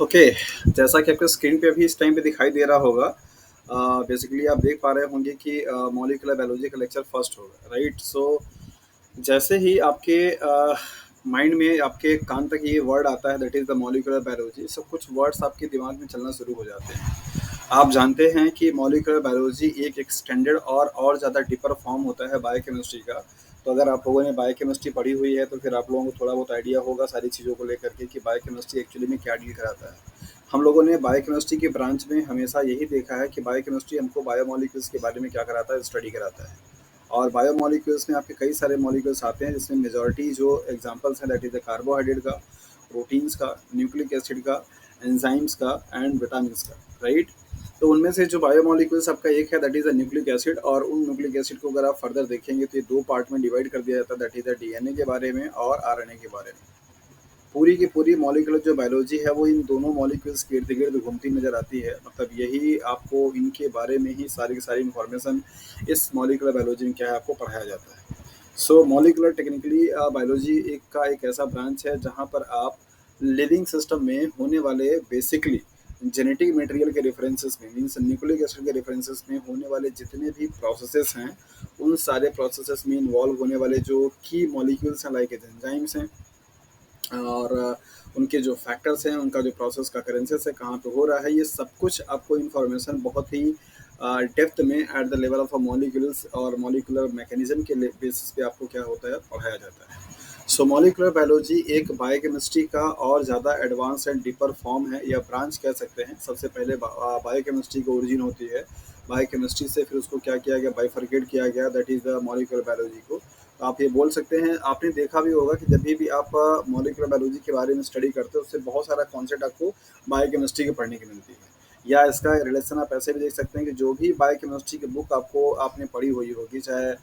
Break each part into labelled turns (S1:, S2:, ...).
S1: Okay, जैसा कि आपके स्क्रीन पे अभी इस टाइम पे दिखाई दे रहा होगा, बेसिकली आप देख पा रहे होंगे कि मॉलिक्यूलर बायोलॉजी का लेक्चर फर्स्ट होगा, राइट? सो जैसे ही आपके माइंड में आपके कान तक ये वर्ड आता है, that is the molecular biology, सब कुछ वर्ड्स आपके दिमाग में चलना शुरू हो जाते हैं। आप जानते हैं कि मॉलिक्यूलर बायोलॉजी एक एक्सटेंडेड और ज़्यादा डीपर फॉर्म होता है बायोकेमिस्ट्री का। तो अगर आप लोगों ने बायोकेमिस्ट्री पढ़ी हुई है तो फिर आप लोगों को थोड़ा बहुत आइडिया होगा सारी चीज़ों को लेकर के कि बायोकेमिस्ट्री एक्चुअली में क्या डील कराता है। हम लोगों ने बायोकेमिस्ट्री के ब्रांच में हमेशा यही देखा है कि बायोकेमिस्ट्री हमको बायोमोलिक्यूल्स के बारे में क्या कराता है, स्टडी कराता है। और बायोमोलिक्यूल्स में आपके कई सारे मॉलिक्यूल्स आते हैं, जिसमें मेजॉरिटी जो एग्जांपल्स हैं दैट इज़ द कार्बोहाइड्रेट का, प्रोटीन्स का, न्यूक्लिक एसिड का, एंजाइम्स का एंड विटामिन्स का, राइट? तो उनमें से जो बायोमोलिक्यूल्स आपका एक है that is the nucleic acid, और उन न्यूक्लिक एसिड को अगर आप फर्दर देखेंगे तो ये दो पार्ट में डिवाइड कर दिया जाता है, दैट इज़ द डीएनए के बारे में और आरएनए के बारे में। पूरी की पूरी मॉलिक्यूलर जो बायोलॉजी है वो इन दोनों मॉलिक्यूल्स के इर्द गिर्द घूमती नजर आती है। मतलब यही आपको इनके बारे में ही सारी की सारी इंफॉर्मेशन इस मॉलिक्यूलर बायोलॉजी में क्या है आपको पढ़ाया जाता है। सो मॉलिक्यूलर टेक्निकली बायोलॉजी एक ऐसा ब्रांच है जहाँ पर आप लिविंग सिस्टम में होने वाले बेसिकली जेनेटिक मटेरियल के रेफरेंसेस में, मीन्स न्यूक्लिक एसिड के रेफरेंसेस में होने वाले जितने भी प्रोसेसेस हैं, उन सारे प्रोसेसेस में इन्वॉल्व होने वाले जो की मॉलिक्यूल्स हैं, लाइक एंजाइम्स हैं, और उनके जो फैक्टर्स हैं, उनका जो प्रोसेस का करेंसेस है, कहाँ पे हो रहा है, ये सब कुछ आपको इन्फॉर्मेशन बहुत ही डेप्थ में eight the level of a molecules और मॉलिक्यूलर मैकेनिज्म के बेसिस पे आपको क्या होता है, पढ़ाया जाता है। सो मॉलिक्यूलर बायोलॉजी एक बायोकेमिस्ट्री का और ज़्यादा एडवांस एंड डीपर फॉर्म है, या ब्रांच कह सकते हैं। सबसे पहले बायोकेमिस्ट्री की ओरिजिन होती है, बायोकेमिस्ट्री से फिर उसको क्या किया गया, बाइफरकेट किया गया, that is the molecular biology को। तो आप ये बोल सकते हैं, आपने देखा भी होगा कि जब भी आप मॉलिक्यूलर बायोलॉजी के बारे में स्टडी करते हो, उससे बहुत सारा कॉन्सेप्ट आपको बायोकेमिस्ट्री के पढ़ने की मिलती है। या इसका रिलेशन आप ऐसे भी देख सकते हैं कि जो भी बायोकेमिस्ट्री की बुक आपको आपने पढ़ी हुई होगी, चाहे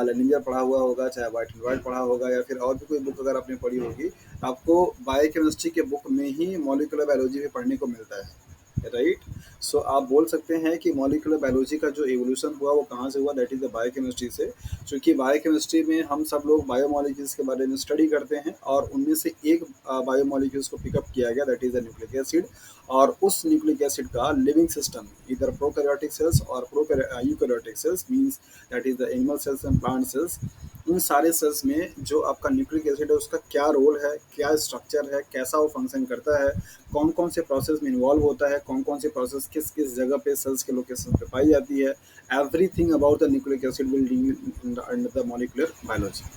S1: लेनिंजर पढ़ा हुआ होगा, चाहे वाइट एंड वाइट पढ़ा होगा, या फिर और भी कोई बुक अगर आपने पढ़ी होगी, आपको बायोकेमिस्ट्री के बुक में ही मॉलिक्यूलर बायोलॉजी भी पढ़ने को मिलता है, राइट? सो आप बोल सकते हैं कि मॉलिक्यूलर बायोलॉजी का जो एवोल्यूशन हुआ वो कहाँ से हुआ, दैट इज़ द बायोकेमिस्ट्री से। क्योंकि बायोकेमिस्ट्री में हम सब लोग बायोमोलिक्यूल्स के बारे में स्टडी करते हैं, और उनमें से एक बायोमोलिक्यूल्स को पिकअप किया गया, that is the nucleic acid. और उस न्यूक्लिक एसिड का लिविंग सिस्टम, इधर प्रोकैरियोटिक सेल्स और eukaryotic cells, means that is the animal cells and plant cells, उन सारे सेल्स में जो आपका न्यूक्लिक एसिड है उसका क्या रोल है, क्या स्ट्रक्चर है, कैसा वो फंक्शन करता है, कौन कौन से प्रोसेस में इन्वॉल्व होता है, कौन कौन से प्रोसेस किस किस जगह पे सेल्स के लोकेशन पे पाई जाती है, everything about the nucleic acid will in the molecular biology.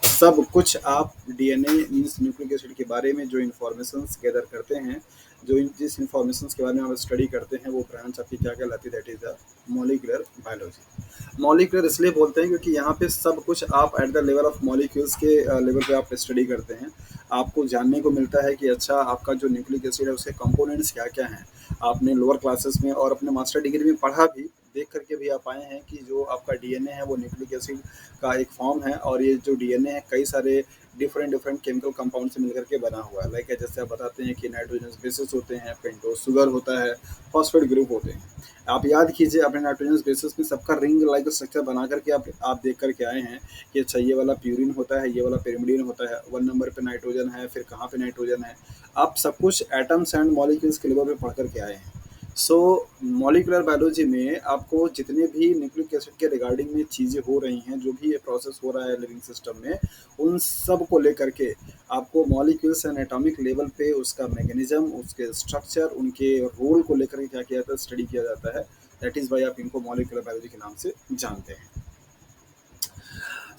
S1: सब कुछ आप डीएनए मीन्स न्यूक्लिक एसिड के बारे में जो इन्फॉर्मेशन गैदर करते हैं, जो जिस इन्फॉर्मेशन के बारे में आप स्टडी करते हैं, वो ब्रांच आपकी क्या कहलाती है, that is the molecular biology. Molecular इसलिए बोलते हैं क्योंकि यहाँ पे सब कुछ आप eight the level of molecules के लेवल पे आप स्टडी करते हैं। आपको जानने को मिलता है कि अच्छा आपका जो न्यूक्लिक एसिड है उसके कंपोनेंट्स क्या क्या हैं। आपने लोअर क्लासेस में और अपने मास्टर डिग्री में पढ़ा भी, देख करके भी आप आए हैं कि जो आपका डीएनए है वो न्यूक्लिक एसिड का एक फॉर्म है, और ये जो डीएनए है कई सारे डिफरेंट डिफरेंट केमिकल कंपाउंड से मिलकर के बना हुआ है। लाइक जैसे आप बताते हैं कि नाइट्रोजन बेसिस होते हैं, पेंटोज शुगर होता है, फॉस्फेट ग्रुप होते हैं। आप याद कीजिए, अपने नाइट्रोजन बेसिस में सबका रिंग लाइक स्ट्रक्चर बना करके आप देख करके आए हैं कि अच्छा ये वाला प्यूरिन होता है, ये वाला पिरिमिडीन होता है, 1 नंबर पे नाइट्रोजन है, फिर कहाँ पे नाइट्रोजन है। आप सब कुछ एटम्स एंड मॉलिक्यूल्स के लेवल पे पढ़ करके आए हैं। सो मॉलिक्यूलर बायोलॉजी में आपको जितने भी न्यूक्लिक एसिड के रिगार्डिंग में चीज़ें हो रही हैं, जो भी ये प्रोसेस हो रहा है लिविंग सिस्टम में, उन सब को लेकर के आपको मॉलिक्यूल्स एंड एटॉमिक लेवल पे उसका मैकेनिज्म, उसके स्ट्रक्चर, उनके रोल को लेकर के क्या किया जाता है, स्टडी किया जाता है। दैट इज़ वाई आप इनको मॉलिक्यूलर बायोलॉजी के नाम से जानते हैं।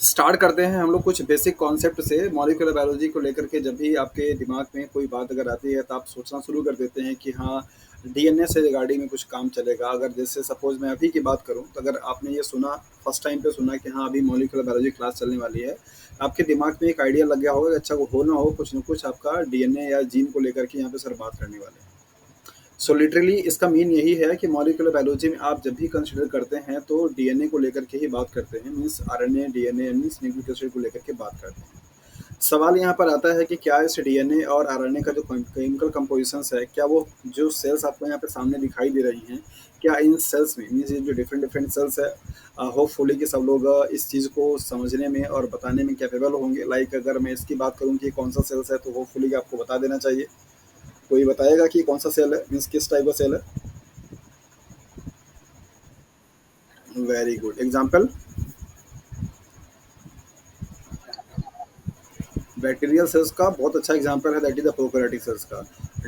S1: स्टार्ट करते हैं हम लोग कुछ बेसिक कॉन्सेप्ट से। मॉलिक्यूलर बायोलॉजी को लेकर के जब भी आपके दिमाग में कोई बात अगर आती है तो आप सोचना शुरू कर देते हैं कि हाँ, डीएनए से रिगार्डिंग में कुछ काम चलेगा। अगर जैसे सपोज मैं अभी की बात करूं, तो अगर आपने ये सुना, फर्स्ट टाइम पे सुना कि हाँ अभी मॉलिक्यूलर बायोलॉजी क्लास चलने वाली है, आपके दिमाग में एक आइडिया लग गया होगा कि अच्छा वो हो ना हो, कुछ ना कुछ आपका डीएनए या जीन को लेकर के यहाँ पे सर बात करने वाले हैं। सो लिटरली इसका मीन यही है कि मॉलिक्यूलर बायोलॉजी में आप जब भी कंसिडर करते हैं तो डीएनए को लेकर के ही बात करते हैं, means RNA DNA means nucleic acid को लेकर के बात करते हैं। सवाल यहाँ पर आता है कि क्या इस डीएनए और आरएनए का जो केमिकल कंपोजिशंस है, क्या वो जो सेल्स आपको यहाँ पे सामने दिखाई दे रही हैं, क्या इन सेल्स में, मीन्स ये जो डिफरेंट डिफरेंट सेल्स है, होपफुली कि सब लोग इस चीज़ को समझने में और बताने में कैपेबल होंगे। लाइक अगर मैं इसकी बात करूँ कि कौन सा सेल्स है, तो होपफुली आपको बता देना चाहिए। कोई बताएगा कि कौन सा सेल है, मीन्स किस टाइप का सेल है? Very good example. Bacterial cells का बहुत अच्छा एग्जांपल है, that is the prokaryotic cells का।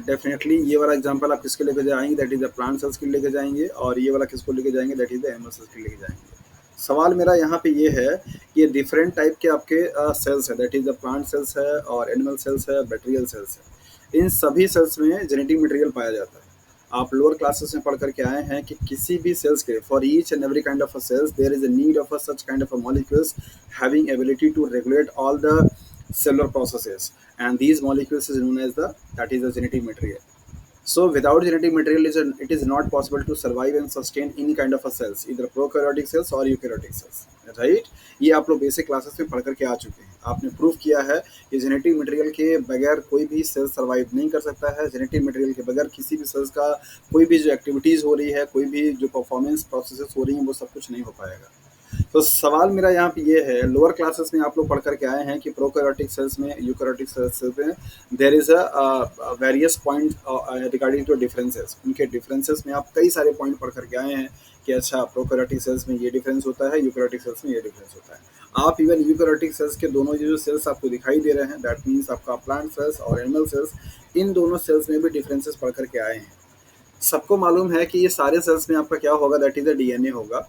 S1: डेफिनेटली ये वाला एग्जांपल आप किसके लेके जाएंगे, that is the plant cells के लेके जाएंगे, और ये वाला किसको लेके जाएंगे, that is the animal cells के लेके जाएंगे। सवाल मेरा यहाँ पे ये है कि ये डिफरेंट टाइप के आपके सेल्स है, that is the plant cells है और एनिमल सेल्स है, बैक्टीरियल सेल्स है। इन सभी सेल्स में जेनेटिक मटेरियल पाया जाता है। आप लोअर क्लासेस में पढ़ करके आए हैं कि किसी भी सेल्स के for each and every kind of a cells there is a need of a such kind of a molecules having ability to regulate all the cellular processes, and these molecules is known as the, that is the genetic material. So without genetic material it is not possible to survive and sustain any kind of a cells, either prokaryotic cells or eukaryotic cells, right? ये आप लोग basic classes में पढ़ करके आ चुके हैं। आपने prove किया है कि जेनेटिक मटेरियल के बगैर कोई भी सेल सर्वाइव नहीं कर सकता है। जेनेटिक मटेरियल के बगैर किसी भी सेल्स का कोई भी जो एक्टिविटीज़ हो रही है, कोई भी जो परफॉर्मेंस प्रोसेसेस हो रही हैं, वो सब कुछ नहीं हो पाएगा। तो सवाल मेरा यहाँ पे ये है, लोअर क्लासेस में आप लोग पढ़ करके आए हैं कि प्रोकैरियोटिक सेल्स में, यूकैरियोटिक सेल्स में there is a various point regarding to differences. उनके डिफरेंसेस में आप कई सारे पॉइंट पढ़ करके आए हैं कि अच्छा प्रोकैरियोटिक सेल्स में ये डिफरेंस होता है, यूकैरियोटिक सेल्स में ये डिफरेंस होता है। आप इवन यूकैरियोटिक सेल्स के दोनों ये जो सेल्स आपको दिखाई दे रहे हैं, दैट मीन्स आपका प्लांट सेल्स और एनिमल सेल्स, इन दोनों सेल्स में भी डिफरेंसेस पढ़ करके आए हैं। सबको मालूम है कि ये सारे सेल्स में आपका क्या होगा, दैट इज द डीएनए होगा।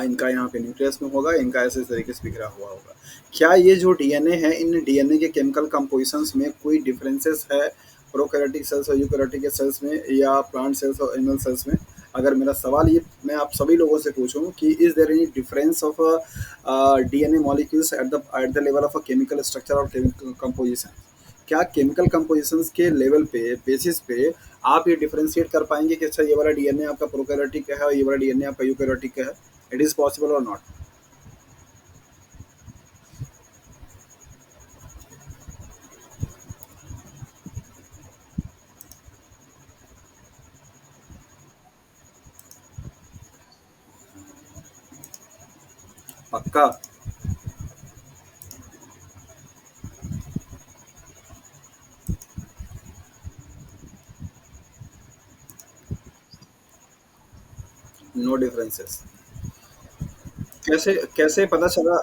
S1: इनका यहाँ पे न्यूक्लियस में होगा, इनका ऐसे तरीके से बिखरा हुआ होगा। क्या ये जो डीएनए है, इन डीएनए के केमिकल कंपोजिशंस में कोई डिफरेंसेस है प्रोकैरियोटिक सेल्स और यूकैरियोटिक सेल्स में, या प्लांट सेल्स और एनिमल सेल्स में? अगर मेरा सवाल ये मैं आप सभी लोगों से पूछूं कि is there any difference of DNA molecules at the level of a chemical structure और केमिकल कंपोजिशन, क्या केमिकल कंपोजिशंस के लेवल पे, बेसिस पे आप ये डिफरेंशिएट कर पाएंगे कि अच्छा ये वाला डीएनए आपका प्रोकैरियोटिक का है और ये वाला डीएनए आपका यूकैरियोटिक का है? इट इज पॉसिबल और नॉट? पक्का? No differences? कैसे कैसे पता चला?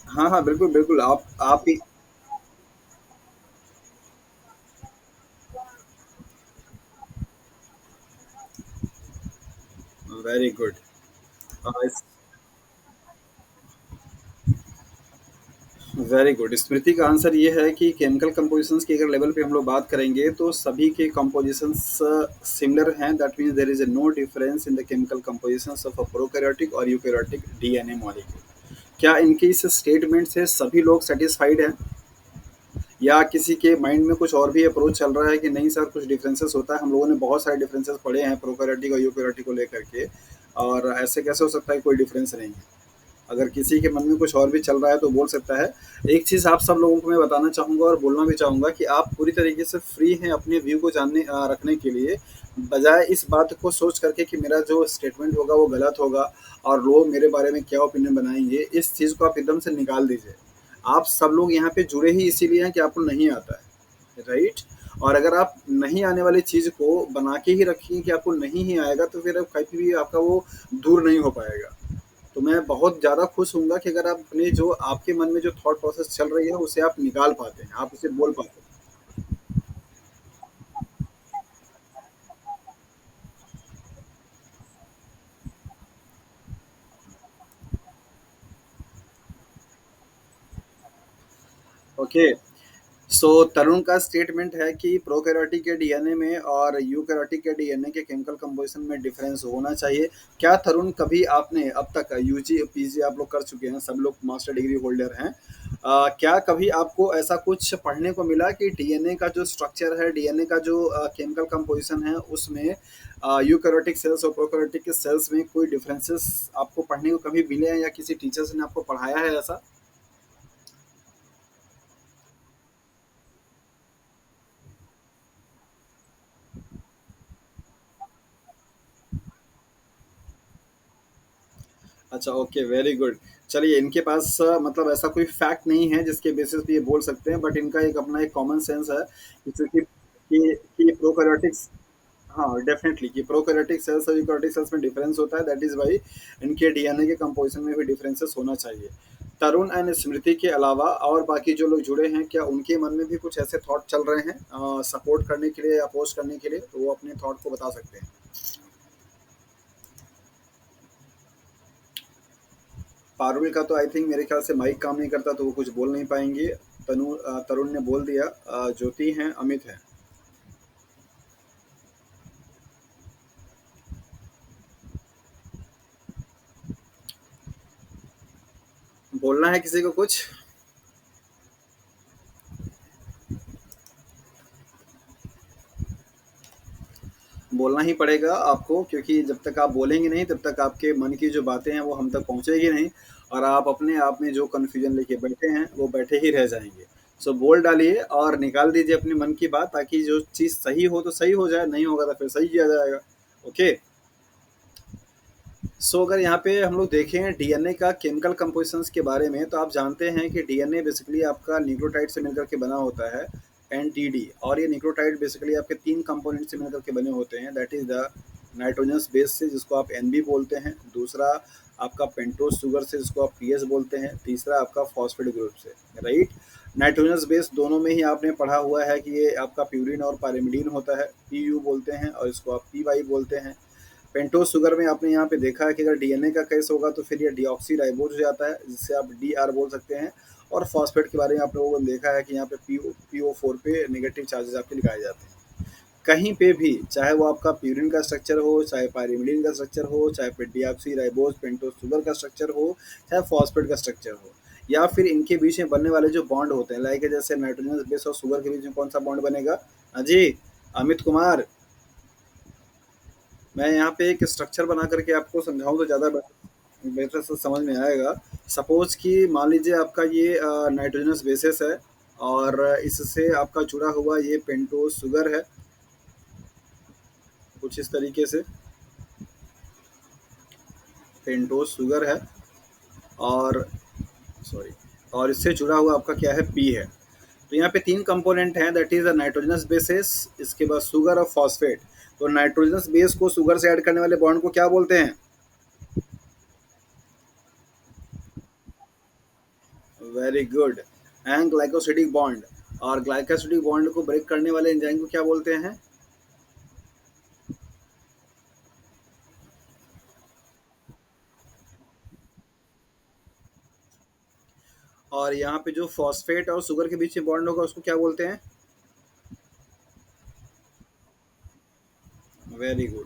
S1: हाँ हाँ बिल्कुल बिल्कुल, आप ही। Very good. Very good. Smriti का आंसर ये है कि केमिकल कंपोजिशंस की अगर लेवल पे हम लोग बात करेंगे तो सभी के कंपोजिशंस सिमिलर हैं, that means there is no difference in the chemical compositions of a prokaryotic और यूकैरियोटिक डीएनए मॉलिक्यूल। क्या इनके इस स्टेटमेंट से सभी लोग सेटिस्फाइड हैं, या किसी के माइंड में कुछ और भी अप्रोच चल रहा है कि नहीं सर कुछ डिफरेंसेस होता है? हम लोगों ने बहुत सारे डिफरेंसेस पढ़े हैं प्रोकैरियोटिक और यूकैरियोटिक को लेकर के, और ऐसे कैसे हो सकता है कोई डिफरेंस नहीं है? अगर किसी के मन में कुछ और भी चल रहा है तो बोल सकता है। एक चीज़ आप सब लोगों को मैं बताना चाहूँगा और बोलना भी चाहूँगा कि आप पूरी तरीके से फ्री हैं अपने व्यू को जानने रखने के लिए, बजाय इस बात को सोच करके कि मेरा जो स्टेटमेंट होगा वो गलत होगा और लोग मेरे बारे में क्या ओपिनियन बनाएंगे, इस चीज़ को आप एकदम से निकाल दीजिए। आप सब लोग यहाँ पे जुड़े ही इसीलिए हैं कि आपको नहीं आता है, राइट? और अगर आप नहीं आने वाली चीज़ को बना के ही रखिए कि आपको नहीं ही आएगा, तो फिर कभी भी आपका वो दूर नहीं हो पाएगा। तो मैं बहुत ज़्यादा खुश हूँगा कि अगर आप अपने जो आपके मन में जो थॉट प्रोसेस चल रही है उसे आप निकाल पाते हैं, आप उसे बोल पाते हैं। ओके। सो तरुण का स्टेटमेंट है कि प्रोकैरियोटिक के डीएनए में और यूकैरियोटिक के डीएनए के केमिकल कंपोजिशन में डिफरेंस होना चाहिए। क्या तरुण कभी आपने अब तक यूजी पीजी आप लोग कर चुके हैं, सब लोग मास्टर डिग्री होल्डर हैं, क्या कभी आपको ऐसा कुछ पढ़ने को मिला कि डीएनए का जो स्ट्रक्चर है, डीएनए का जो केमिकल कंपोजिशन है, उसमें यूकैरियोटिक सेल्स और प्रोकैरियोटिक के सेल्स में कोई डिफरेंसेस आपको पढ़ने को कभी मिले हैं, या किसी टीचर्स ने आपको पढ़ाया है ऐसा? अच्छा, ओके, वेरी गुड। चलिए, इनके पास मतलब ऐसा कोई फैक्ट नहीं है जिसके बेसिस पे ये बोल सकते हैं, बट इनका एक अपना एक कॉमन सेंस है कि चूँकि कि प्रोकैरियोटिक्स, हाँ, डेफ़िनेटली कि प्रोकैरियोटिक सेल्स और यूकैरियोटिक सेल्स में डिफरेंस होता है, दैट इज़ व्हाई इनके डीएनए के कंपोज़िशन में भी डिफरेंसेस होना चाहिए। तरुण एंड स्मृति के अलावा और बाकी जो लोग जुड़े हैं, क्या उनके मन में भी कुछ ऐसे थॉट चल रहे हैं सपोर्ट करने के लिए या अपोज़ करने के लिए? तो वो अपने थॉट को बता सकते हैं। पारुल का तो आई थिंक मेरे ख्याल से माइक काम नहीं करता, तो वो कुछ बोल नहीं पाएँगे। तरुण ने बोल दिया। ज्योति हैं, अमित हैं। बोलना है किसी को कुछ? बोलना ही पड़ेगा आपको, क्योंकि जब तक आप बोलेंगे नहीं तब तक आपके मन की जो बातें हैं वो हम तक पहुँचेगी नहीं, और आप अपने आप में जो कन्फ्यूजन लेके बैठे हैं वो बैठे ही रह जाएँगे। सो बोल डालिए और निकाल दीजिए अपने मन की बात, ताकि जो चीज़ सही हो तो सही हो जाए, नहीं होगा तो फिर सही किया जाएगा। ओके। सो अगर यहाँ पे हम लोग देखें डीएनए का केमिकल कंपोजिशंस के बारे में, तो आप जानते हैं कि डीएनए बेसिकली आपका न्यूक्लियोटाइड से मिलकर के बना होता है, एनटीडी। और ये न्यूक्लियोटाइड बेसिकली आपके तीन कंपोनेंट से मिलकर के बने होते हैं, that is the nitrogenous base से, जिसको आप एनबी बोलते हैं। दूसरा आपका पेंटोज शुगर से, जिसको आप पीएस बोलते हैं। तीसरा आपका फॉस्फेट ग्रुप से, राइट। नाइट्रोजनस बेस दोनों में ही आपने पढ़ा हुआ है कि ये आपका प्यूरिन और पायरिमिडीन होता है, पीयू बोलते हैं, और इसको आप पीवाई बोलते हैं। पेंटोज शुगर में आपने यहाँ पे देखा है कि अगर डीएनए का केस होगा तो फिर ये डीऑक्सी राइबोज हो जाता है, जिससे आप डीआर बोल सकते हैं। और फॉस्फेट के बारे में आप लोगों ने देखा है कि यहाँ पे पीओ4 पे नेगेटिव चार्जेस आपके दिखाए जाते हैं। कहीं पे भी, चाहे वो आपका प्यूरिन का स्ट्रक्चर हो, चाहे पायरिमिडीन का स्ट्रक्चर हो, चाहे फिर डीऑक्सी राइबोज पेंटोज शुगर का स्ट्रक्चर हो, चाहे फॉस्फेट का स्ट्रक्चर हो, या फिर इनके बीच में बनने वाले जो बॉन्ड होते हैं, लाइक जैसे नाइट्रोजन बेस और शुगर के बीच में कौन सा बॉन्ड बनेगा? हाँ जी, अमित कुमार। मैं यहाँ पे एक स्ट्रक्चर बना करके आपको समझाऊँ तो ज़्यादा बेहतर से समझ में आएगा। सपोज़ कि मान लीजिए आपका ये नाइट्रोजनस बेसिस है, और इससे आपका जुड़ा हुआ ये पेंटोज शुगर है, कुछ इस तरीके से पेंटोज शुगर है। और सॉरी, और इससे जुड़ा हुआ आपका क्या है? पी है। तो यहाँ पे तीन कंपोनेंट हैं, that is the nitrogenous bases, इसके बाद शुगर और फॉस्फेट। तो नाइट्रोजनस बेस को शुगर से ऐड करने वाले बॉन्ड को क्या बोलते हैं? Very good. And glycosidic bond, और ग्लाइकोसिडिक बॉन्ड को ब्रेक करने वाले एंजाइम को क्या बोलते हैं? और यहाँ पे जो फॉस्फेट और शुगर के बीच में बॉन्ड होगा उसको क्या बोलते हैं? Very good.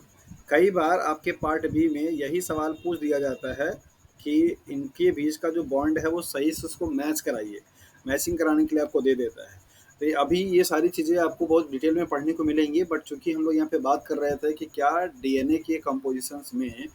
S1: कई बार आपके पार्ट बी में यही सवाल पूछ दिया जाता है कि इनके बीच का जो बॉन्ड है वो सही से उसको मैच कराइए। मैचिंग कराने के लिए आपको दे देता है। तो अभी ये सारी चीज़ें आपको बहुत डिटेल में पढ़ने को मिलेंगी, बट चूंकि हम लोग यहाँ पे बात कर रहे थे कि क्या डीएनए के कंपोजिशंस में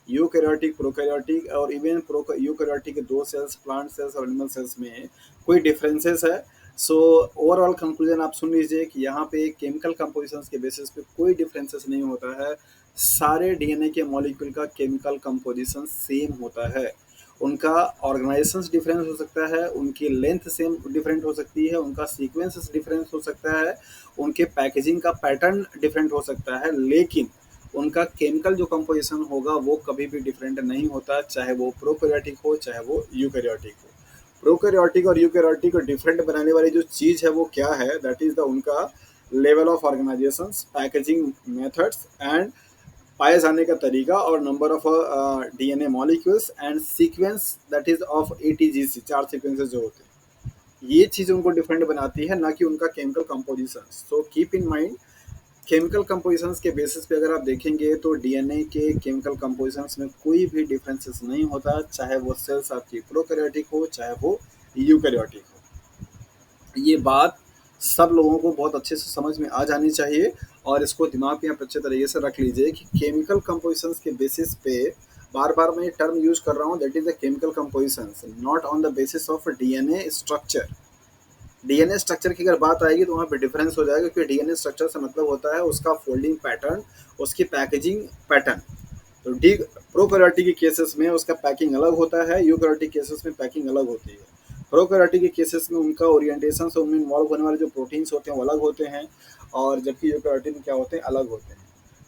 S1: यूकैरियोटिक, प्रोकैरियोटिक और इवन यूकैरियोटिक के दो सेल्स, प्लांट सेल्स और एनिमल सेल्स में कोई डिफरेंसेस है? सो ओवरऑल कंक्लूजन आप सुन लीजिए कि यहाँ पे केमिकल कंपोजिशंस के बेसिस पे कोई डिफरेंसेस नहीं होता है। सारे डीएनए के मॉलिक्यूल का केमिकल कंपोजिशन सेम होता है। उनका ऑर्गेनाइजेशन डिफरेंस हो सकता है, उनकी लेंथ सेम डिफरेंट हो सकती है, उनका सीक्वेंस डिफरेंस हो सकता है, उनके पैकेजिंग का पैटर्न डिफरेंट हो सकता है, लेकिन उनका केमिकल जो कंपोजिशन होगा वो कभी भी डिफरेंट नहीं होता, चाहे वो प्रोकैरियोटिक हो चाहे वो यूकैरियोटिक हो। प्रोकैरियोटिक और यूकैरियोटिक को डिफरेंट बनाने वाली जो चीज़ है वो क्या है? दैट इज़ द उनका level of organisations, packaging methods and पाए जाने का तरीका, और number of DNA molecules and sequence, that is of ATGC, चार सीक्वेंसेस जो होते हैं, ये चीज़ उनको डिफरेंट बनाती है, ना कि उनका chemical composition. So keep in mind, chemical compositions के बेसिस पे अगर आप देखेंगे तो डीएनए के केमिकल कंपोजिशंस में कोई भी डिफरेंसेस नहीं होता, चाहे वो सेल्स आपकी प्रोकैरियोटिक हो चाहे वो यूकैरियोटिक हो। ये बात सब लोगों को बहुत अच्छे से समझ में आ जानी चाहिए, और इसको दिमाग में आप अच्छे तरीके से रख लीजिए कि केमिकल कंपोजिशंस के बेसिस पे, बार बार मैं ये टर्म यूज कर रहा हूँ, that is the chemical compositions, not on the basis of DNA structure. DNA structure की अगर बात आएगी तो वहाँ पे डिफरेंस हो जाएगा, क्योंकि डीएनए स्ट्रक्चर से मतलब होता है उसका फोल्डिंग पैटर्न, उसकी पैकेजिंग पैटर्न। तो डी प्रोकैरियोटिक के केसेस में उसका पैकिंग अलग होता है, यूकैरियोटिक केसेस में पैकिंग अलग होती है। प्रोकैरियोटिक के केसेस में उनका ओरिएंटेशन से उनमें इन्वॉल्व होने वाले जो प्रोटीन्स होते हैं वो अलग होते हैं, और जबकि यूकैरियोटिक में क्या होते हैं, अलग होते हैं।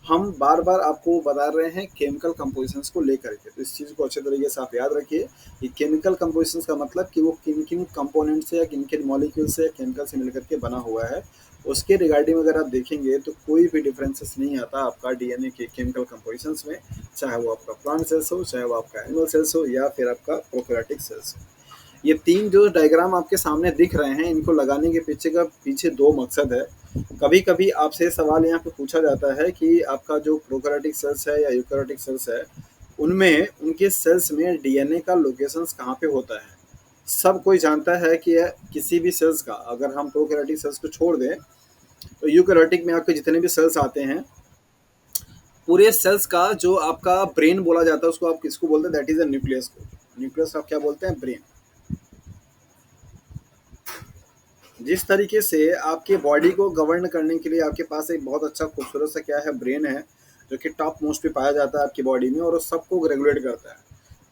S1: हम बार बार आपको बता रहे हैं केमिकल कंपोजिशंस को लेकर के, तो इस चीज़ को अच्छे तरीके से आप याद रखिए कि केमिकल कंपोजिशंस का मतलब कि वो किन किन कंपोनेंट से या किन किन मॉलिक्यूल से या केमिकल से मिलकर के बना हुआ है। उसके रिगार्डिंग अगर आप देखेंगे तो कोई भी डिफरेंसेस नहीं आता आपका डीएनए के केमिकल कंपोजिशंस में, चाहे वो आपका प्लांट सेल्स हो, चाहे वो आपका एनिमल सेल्स हो, या फिर आपका प्रोकैरियोटिक सेल्स हो। ये तीन जो डायग्राम आपके सामने दिख रहे हैं, इनको लगाने के पीछे दो मकसद है। कभी कभी आपसे सवाल यहाँ पे पूछा जाता है कि आपका जो प्रोकैरियोटिक सेल्स है या यूकैरियोटिक सेल्स है, उनमें उनके सेल्स में डीएनए का लोकेशंस कहाँ पे होता है। सब कोई जानता है कि किसी भी सेल्स का, अगर हम प्रोकैरियोटिक सेल्स को छोड़ दें, तो यूकैरियोटिक में आपके जितने भी सेल्स आते हैं, पूरे सेल्स का जो आपका ब्रेन बोला जाता है, उसको आप किसको बोलते हैं, दैट इज अ न्यूक्लियस को। न्यूक्लियस आप क्या बोलते हैं, ब्रेन। जिस तरीके से आपके बॉडी को गवर्न करने के लिए आपके पास एक बहुत अच्छा खूबसूरत सा क्या है, ब्रेन है, जो कि टॉप मोस्ट पे पाया जाता है आपकी बॉडी में, और वो सबको रेगुलेट करता है।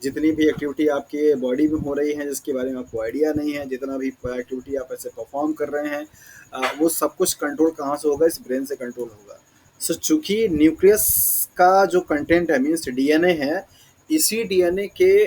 S1: जितनी भी एक्टिविटी आपके बॉडी में हो रही है जिसके बारे में आपको आइडिया नहीं है, जितना भी एक्टिविटी आप ऐसे परफॉर्म कर रहे हैं, वो सब कुछ कंट्रोल कहाँ से होगा, इस ब्रेन से कंट्रोल होगा। सो चूंकि न्यूक्लियस का जो कंटेंट है, मीन्स डीएनए है, इसी डीएनए के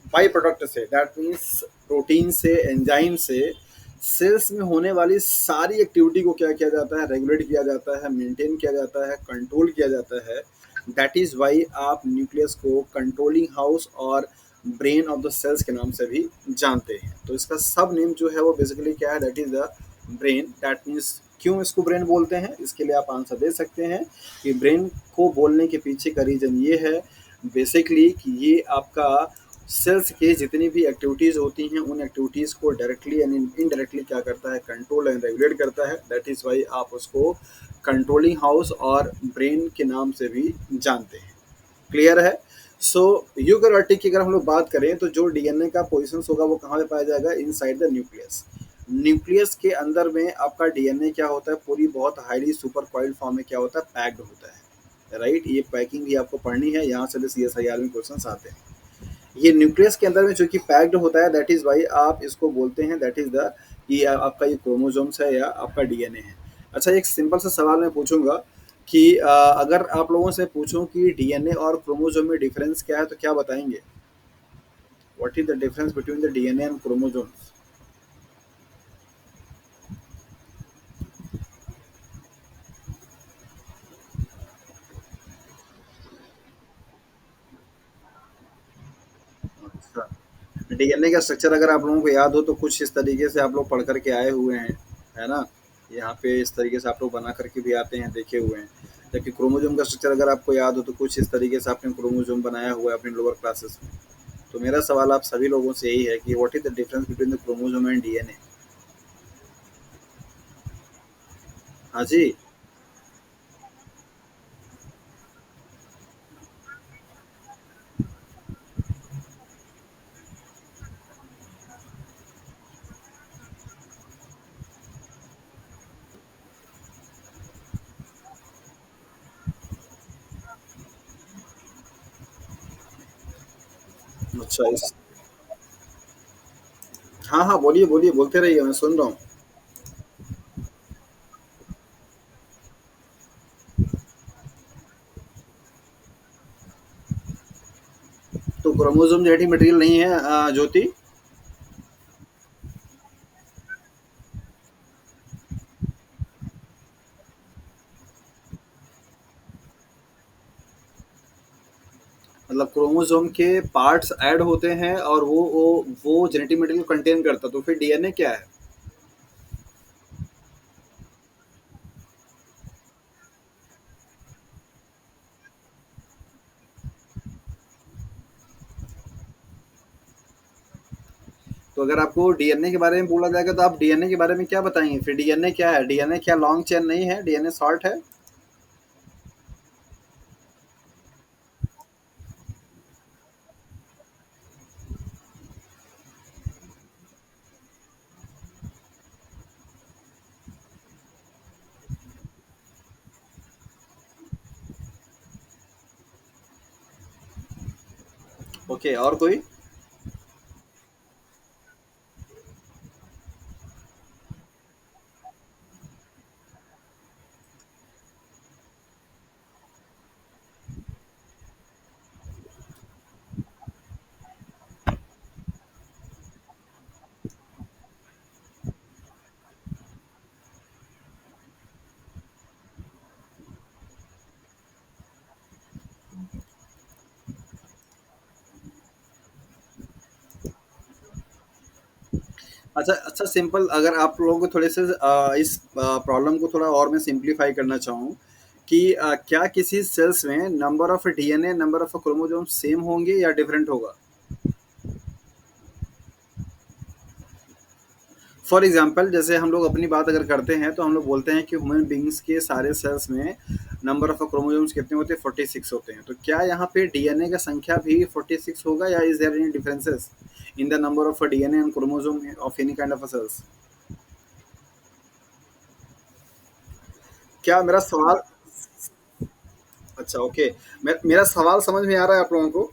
S1: बाई प्रोडक्ट से, दैट मीन्स प्रोटीन से, एंजाइम से, सेल्स में होने वाली सारी एक्टिविटी को क्या किया जाता है, रेगुलेट किया जाता है, मेंटेन किया जाता है, कंट्रोल किया जाता है। दैट इज वाई आप न्यूक्लियस को कंट्रोलिंग हाउस और ब्रेन ऑफ द सेल्स के नाम से भी जानते हैं। तो इसका सब नेम जो है वो बेसिकली क्या है, that is the brain. That means क्यों इसको ब्रेन बोलते हैं, इसके लिए आप आंसर दे सकते हैं कि ब्रेन को बोलने के पीछे का रीजन ये है बेसिकली कि ये आपका सेल्स के जितनी भी एक्टिविटीज़ होती हैं, उन एक्टिविटीज़ को डायरेक्टली एंड इनडायरेक्टली क्या करता है, कंट्रोल एंड रेगुलेट करता है। दैट इज़ वाई आप उसको कंट्रोलिंग हाउस और ब्रेन के नाम से भी जानते हैं। क्लियर है। सो यूकैरियोटिक की अगर हम लोग बात करें, तो जो डीएनए का पोजीशन होगा वो कहाँ पे पाया जाएगा, इनसाइड द न्यूक्लियस। न्यूक्लियस के अंदर में आपका डीएनए क्या होता है, पूरी बहुत हाईली सुपर कॉइल्ड फॉर्म में क्या होता है, पैक्ड होता है। राइट, ये पैकिंग भी आपको पढ़नी है, यहाँ से भी CSIR में क्वेश्चन आते हैं। ये न्यूक्लियस के अंदर में चूंकि पैक्ड होता है, दैट इज वाई आप इसको बोलते हैं, दैट इज द, ये आपका ये क्रोमोसोम्स है या आपका डीएनए है। अच्छा, एक सिंपल सा सवाल मैं पूछूंगा कि अगर आप लोगों से पूछूं कि डीएनए और क्रोमोसोम में डिफरेंस क्या है, तो क्या बताएंगे, what is the difference between the DNA and chromosomes. अच्छा, डीएनए का स्ट्रक्चर अगर आप लोगों को याद हो तो कुछ इस तरीके से आप लोग पढ़ करके आए हुए हैं, है ना। यहाँ पे इस तरीके से आप लोग बना करके भी आते हैं, देखे हुए हैं। जबकि क्रोमोसोम का स्ट्रक्चर अगर आपको याद हो तो कुछ इस तरीके से आपने क्रोमोसोम बनाया हुआ है अपने लोअर क्लासेस में। तो मेरा सवाल आप सभी लोगों से यही है कि what is the difference between the chromosome and DNA. हाँ जी। अच्छा, इस, हाँ हाँ, बोलिए बोलिए, बोलते रहिए, मैं सुन रहा हूँ। तो क्रोमोसोम जेनेटिक मटेरियल नहीं है ज्योति। मतलब क्रोमोसोम के पार्ट्स ऐड होते हैं और वो जेनेटिक मटेरियल कंटेन करता है, तो फिर डीएनए क्या है। तो अगर आपको डीएनए के बारे में बोला जाएगा तो आप डीएनए के बारे में क्या बताएंगे, फिर डीएनए क्या है, डीएनए क्या लॉन्ग चेन नहीं है, डीएनए शॉर्ट है। ओके, और कोई? अच्छा अच्छा, सिंपल, अगर आप लोगों को थोड़े से इस प्रॉब्लम को थोड़ा और मैं सिंप्लीफाई करना चाहूँ कि क्या किसी सेल्स में number of DNA, number of chromosome same होंगे या डिफरेंट होगा? फॉर एग्जांपल, जैसे हम लोग अपनी बात अगर करते हैं तो हम लोग बोलते हैं कि ह्यूमन बींग्स के सारे सेल्स में नंबर ऑफ क्रोमोसोम्स कितने होते हैं? 46 होते हैं। तो क्या यहाँ पे डीएनए का संख्या भी 46 होगा, या is there any differences in the number of DNA and chromosome of any kind of cells? क्या मेरा सवाल? अच्छा, ओके। मेरा सवाल समझ में आ रहा है आप लोगों को?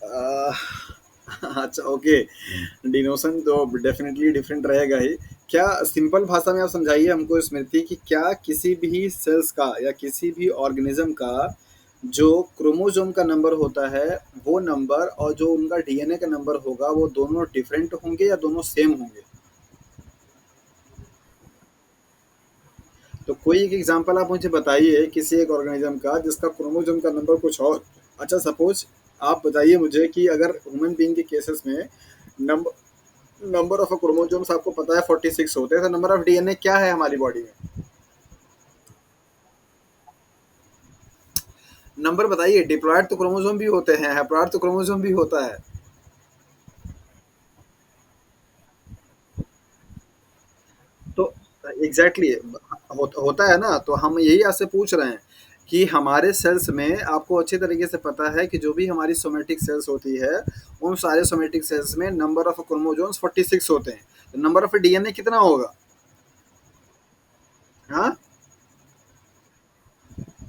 S1: अ, अच्छा, ओके। डिनोशन तो डेफिनेटली डिफरेंट रहेगा ही। क्या सिंपल भाषा में आप समझाइए हमको स्मृति कि क्या किसी भी सेल्स का या किसी भी ऑर्गेनिज्म का जो क्रोमोसोम का नंबर होता है, वो नंबर और जो उनका डीएनए का नंबर होगा, वो दोनों डिफरेंट होंगे या दोनों सेम होंगे? तो कोई एक एग्जांपल आप मुझे बताइए किसी एक ऑर्गेनिज्म का जिसका क्रोमोसोम का नंबर कुछ और। अच्छा, सपोज आप बताइए मुझे कि अगर ह्यूमन बीइंग के केसेस में नंबर नंबर ऑफ क्रोमोसोम्स आपको पता है 46 होते हैं, तो नंबर ऑफ डीएनए क्या है हमारी बॉडी में? नंबर बताइए। डिप्लॉयड तो क्रोमोसोम भी होते हैं, हैप्लॉयड तो क्रोमोसोम भी होता है। तो एग्जैक्टली होता है ना, तो हम यही आपसे पूछ रहे हैं कि हमारे सेल्स में आपको अच्छी तरीके से पता है कि जो भी हमारी सोमेटिक सेल्स होती है, उन सारे सोमेटिक सेल्स में नंबर ऑफ क्रोमोसोम्स 46 होते हैं। तो नंबर ऑफ डीएनए कितना होगा? हाँ,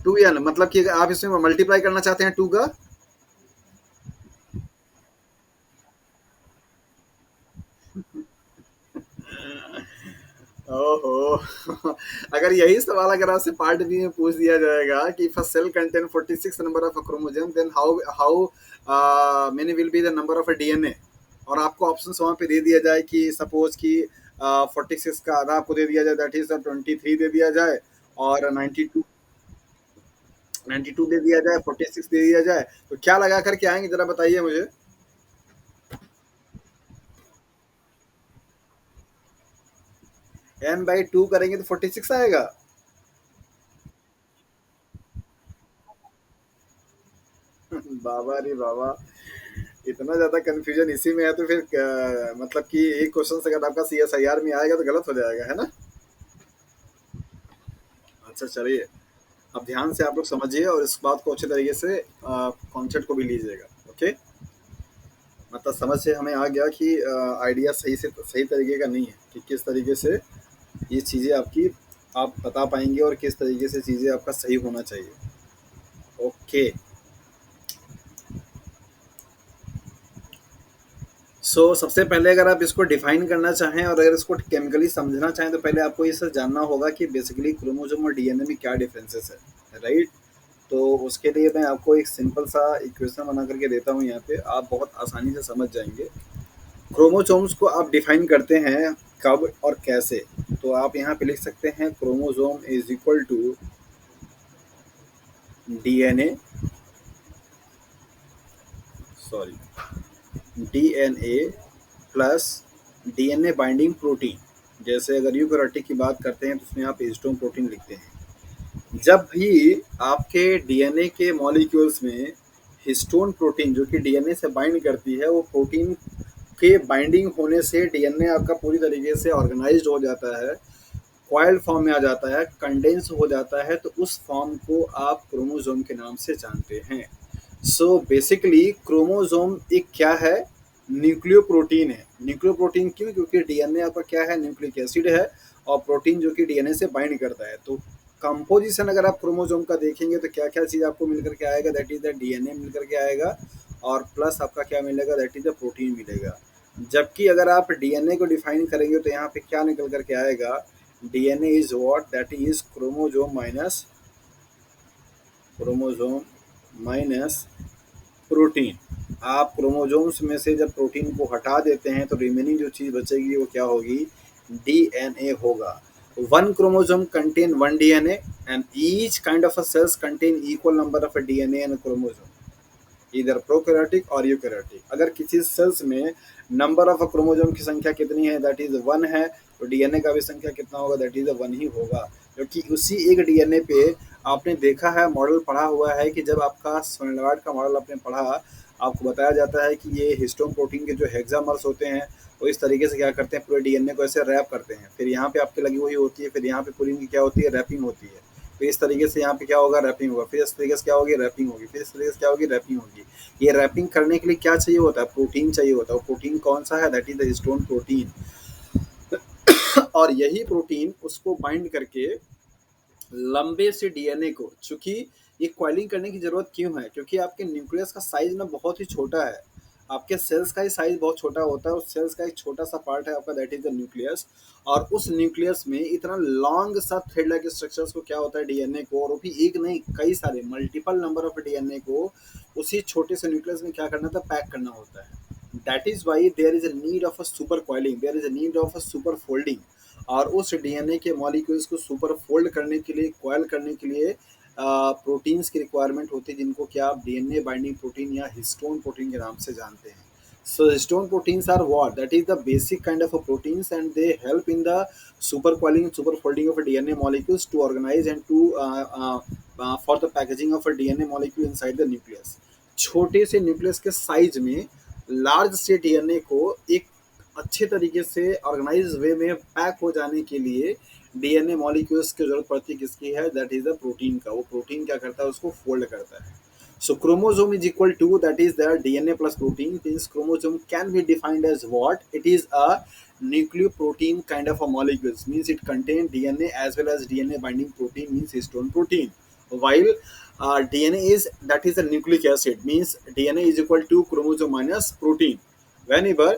S1: 2n, मतलब कि आप इसमें मल्टीप्लाई करना चाहते हैं 2 का? ओहो! अगर यही सवाल अगर आपसे पार्ट बी में पूछ दिया जाएगा कि if a cell contain 46 number of chromosome, then how how many will be the number of DNA, और आपको ऑप्शंस वहाँ पे दे दिया जाए कि सपोज कि 46 का आधा आपको दे दिया जाए, दैट इज 23 दे दिया जाए, और 92 दे दिया जाए, 46 दे दिया जाए, तो क्या लगा करके आएंगे जरा बताइए मुझे। n/2 करेंगे तो 46 आएगा? बाबा रे बाबा, इतना ज्यादा कंफ्यूजन इसी में है, तो फिर मतलब कि एक क्वेश्चन अगर आपका सीएसआईआर में आएगा तो गलत हो जाएगा, है ना? अच्छा, चलिए। अब ध्यान से आप लोग समझिए और इस बात को अच्छे तरीके से कॉन्सेप्ट को भी लीजिएगा। ओके, मतलब समझ से हमें आ गया कि आइडिया सही से सही तरीके का नहीं है कि किस तरीके से ये चीज़ें आपकी आप बता पाएंगे और किस तरीके से चीज़ें आपका सही होना चाहिए। ओके। सबसे पहले अगर आप इसको डिफाइन करना चाहें और अगर इसको केमिकली समझना चाहें, तो पहले आपको ये सब जानना होगा कि बेसिकली क्रोमोसोम और डीएनए में क्या डिफरेंसेस है, राइट? तो उसके लिए मैं आपको एक सिंपल सा इक्वेशन बना करके देता हूँ यहाँ पे, आप बहुत आसानी से समझ जाएंगे। क्रोमोसोम्स को आप डिफाइन करते हैं कब और कैसे? तो आप यहाँ पे लिख सकते हैं chromosome is equal to DNA, sorry, DNA plus DNA binding protein. जैसे अगर यूकेरियोटिक की बात करते हैं तो उसमें आप हिस्टोन प्रोटीन लिखते हैं। जब भी आपके डीएनए के मॉलिक्यूल्स में हिस्टोन प्रोटीन जो कि डीएनए से बाइंड करती है, वो प्रोटीन के बाइंडिंग होने से डीएनए आपका पूरी तरीके से ऑर्गेनाइज्ड हो जाता है, कॉइल्ड फॉर्म में आ जाता है, कंडेंस हो जाता है, तो उस फॉर्म को आप क्रोमोसोम के नाम से जानते हैं। बेसिकली क्रोमोसोम एक क्या है? न्यूक्लियोप्रोटीन है। न्यूक्लियोप्रोटीन क्यों? क्योंकि डीएनए आपका क्या है? न्यूक्लिक एसिड है और प्रोटीन जो कि डीएनए से बाइंड करता है। तो कंपोजिशन अगर आप क्रोमोसोम का देखेंगे तो क्या-क्या चीज़ आपको मिल कर के आएगा? दैट इज़ द डीएनए मिल कर के आएगा और प्लस आपका क्या मिलेगा? दैट इज़ द प्रोटीन मिलेगा। जबकि अगर आप डीएनए को डिफाइन करेंगे तो यहाँ पे क्या निकल कर के आएगा? DNA is what? That is chromosome minus protein. आप क्रोमोसोम्स में से जब प्रोटीन को हटा देते हैं तो रिमेनिंग जो चीज़ बचेगी वो क्या होगी? डीएनए होगा। One chromosome contain one DNA and each kind of a sales contain equal number of DNA and chromosome, इधर प्रोकैरियोटिक और यूकैरियोटिक। अगर किसी सेल्स में नंबर ऑफ क्रोमोसोम की संख्या कितनी है? दैट इज वन है। तो डीएनए का भी संख्या कितना होगा? दैट इज वन ही होगा। क्योंकि उसी एक डीएनए पे आपने देखा है, मॉडल पढ़ा हुआ है कि जब आपका स्वेनलवार्ड का मॉडल आपने पढ़ा, आपको बताया जाता है कि ये हिस्टोन प्रोटीन के जो हेक्सामर्स होते हैं वो इस तरीके से क्या करते हैं? पूरे डीएनए को ऐसे रैप करते हैं। फिर यहाँ पे आपकी लगी हुई होती है, फिर यहाँ पे पूरी इनकी क्या होती है? रैपिंग होती है। फिर इस तरीके से यहाँ पे क्या होगा? रैपिंग होगा। फिर इस तरीके से क्या होगी? रैपिंग होगी। फिर इस तरीके से क्या होगी? रैपिंग होगी। ये रैपिंग करने के लिए क्या चाहिए होता है? प्रोटीन चाहिए होता है। और प्रोटीन कौन सा है? That is the histone protein. और यही प्रोटीन उसको बाइंड करके लंबे से डीएनए को, चूंकि ये क्वाइलिंग करने की जरूरत क्यों है? क्योंकि आपके न्यूक्लियस का साइज ना बहुत ही छोटा है। आपके सेल्स का ही साइज बहुत छोटा होता है। उस सेल्स का एक छोटा सा पार्ट है आपका, दैट इज द न्यूक्लियस। और उस न्यूक्लियस में इतना लॉन्ग सा थ्रेड लाइक स्ट्रक्चर्स को क्या होता है? डीएनए को, और वो भी एक नहीं कई सारे मल्टीपल नंबर ऑफ डीएनए को उसी छोटे से न्यूक्लियस में क्या करना था? पैक करना होता है। That is why there is a need of a super coiling, there is a need of a super folding. और उस डीएनए के मॉलिक्यूल्स को सुपर फोल्ड करने के लिए, क्वाइल करने के लिए प्रोटीन्स की रिक्वायरमेंट होती है, जिनको क्या आप डीएनए बाइंडिंग प्रोटीन या हिस्टोन प्रोटीन के नाम से जानते हैं। So histone proteins are what? That is the basic kind of a proteins, and they help in the super coiling, super folding of a DNA molecules to organize and to for the packaging of a DNA molecule inside the nucleus. छोटे से nucleus के size में large से DNA को एक अच्छे तरीके से ऑर्गेनाइज वे में पैक हो जाने के लिए डीएनए मॉलिक्यूल्स की जरूरत पड़ती है। किसकी है? दैट इज द प्रोटीन का। वो प्रोटीन क्या करता है? उसको फोल्ड करता है। So chromosome is equal to, that is the DNA plus protein, means chromosome can be defined as what? It is a nucleoprotein kind of a molecules, means it contains DNA as well as DNA binding protein, means histone protein. While DNA is, that is a nucleic acid, means DNA is equal to chromosome minus protein. Whenever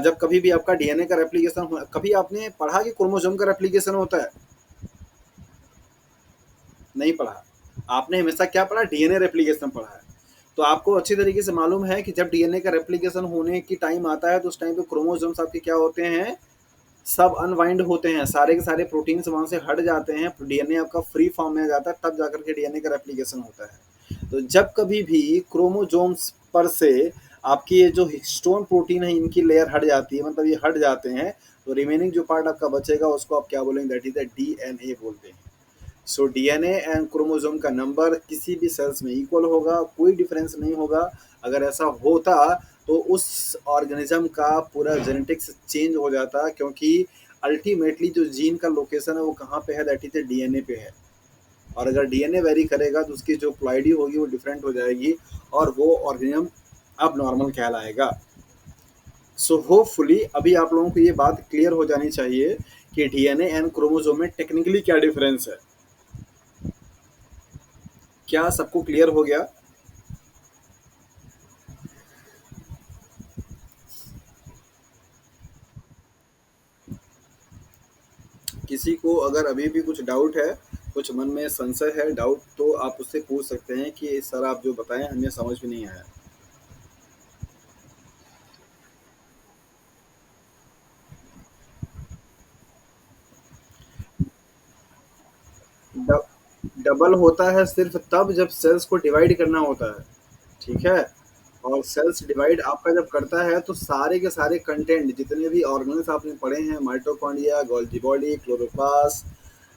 S1: जब कभी भी आपका DNA का replication हो, कभी आपने पढ़ा कि क्रोमोसोम का रेप्लिकेशन होता है? नहीं पढ़ा। आपने हमेशा क्या पढ़ा? डीएनए रेप्लिकेशन पढ़ा है। तो आपको अच्छी तरीके से मालूम है कि जब डीएनए का रेप्लिकेशन होने की टाइम आता है तो उस टाइम पे क्रोमोसोम्स आपके क्या होते हैं? सब अनवाइंड होते हैं, सारे के सारे प्रोटीन्स वहाँ से हट जाते हैं, डीएनए आपका फ्री फॉर्म में आ जाता है, तब जाकर के डीएनए का रेप्लिकेशन होता है। तो जब कभी भी क्रोमोसोम्स पर से आपकी ये जो हिस्टोन प्रोटीन है इनकी लेयर हट जाती है, मतलब ये हट जाते हैं, तो रिमेनिंग जो पार्ट आपका बचेगा उसको आप क्या बोलेंगे? दैट इज द डीएनए बोलते हैं। सो डीएनए एंड क्रोमोसोम का नंबर किसी भी सेल्स में इक्वल होगा, कोई डिफरेंस नहीं होगा। अगर ऐसा होता तो उस ऑर्गेनिज्म का पूरा जेनेटिक्स चेंज हो जाता, क्योंकि अल्टीमेटली जो जीन का लोकेशन है वो कहाँ पे है? दैट इज डीएनए पे है। और अगर डीएनए वेरी करेगा तो उसकी जो प्लाइडी होगी वो डिफरेंट हो जाएगी और वो ऑर्गेनिज्म अब नॉर्मल कहलाएगा। सो होपफुली अभी आप लोगों को ये बात क्लियर हो जानी चाहिए कि डीएनए एंड क्रोमोसोम में टेक्निकली क्या डिफरेंस है। क्या सबको क्लियर हो गया? किसी को अगर अभी भी कुछ डाउट है, कुछ मन में संशय है, डाउट, तो आप उससे पूछ सकते हैं कि सर आप जो बताएं हमें समझ में नहीं आया। डबल होता है सिर्फ तब जब सेल्स को डिवाइड करना होता है, ठीक है। और सेल्स डिवाइड आपका जब करता है तो सारे के सारे कंटेंट जितने भी ऑर्गेनल्स आपने पढ़े हैं, mitochondria, Golgi body, chloroplast,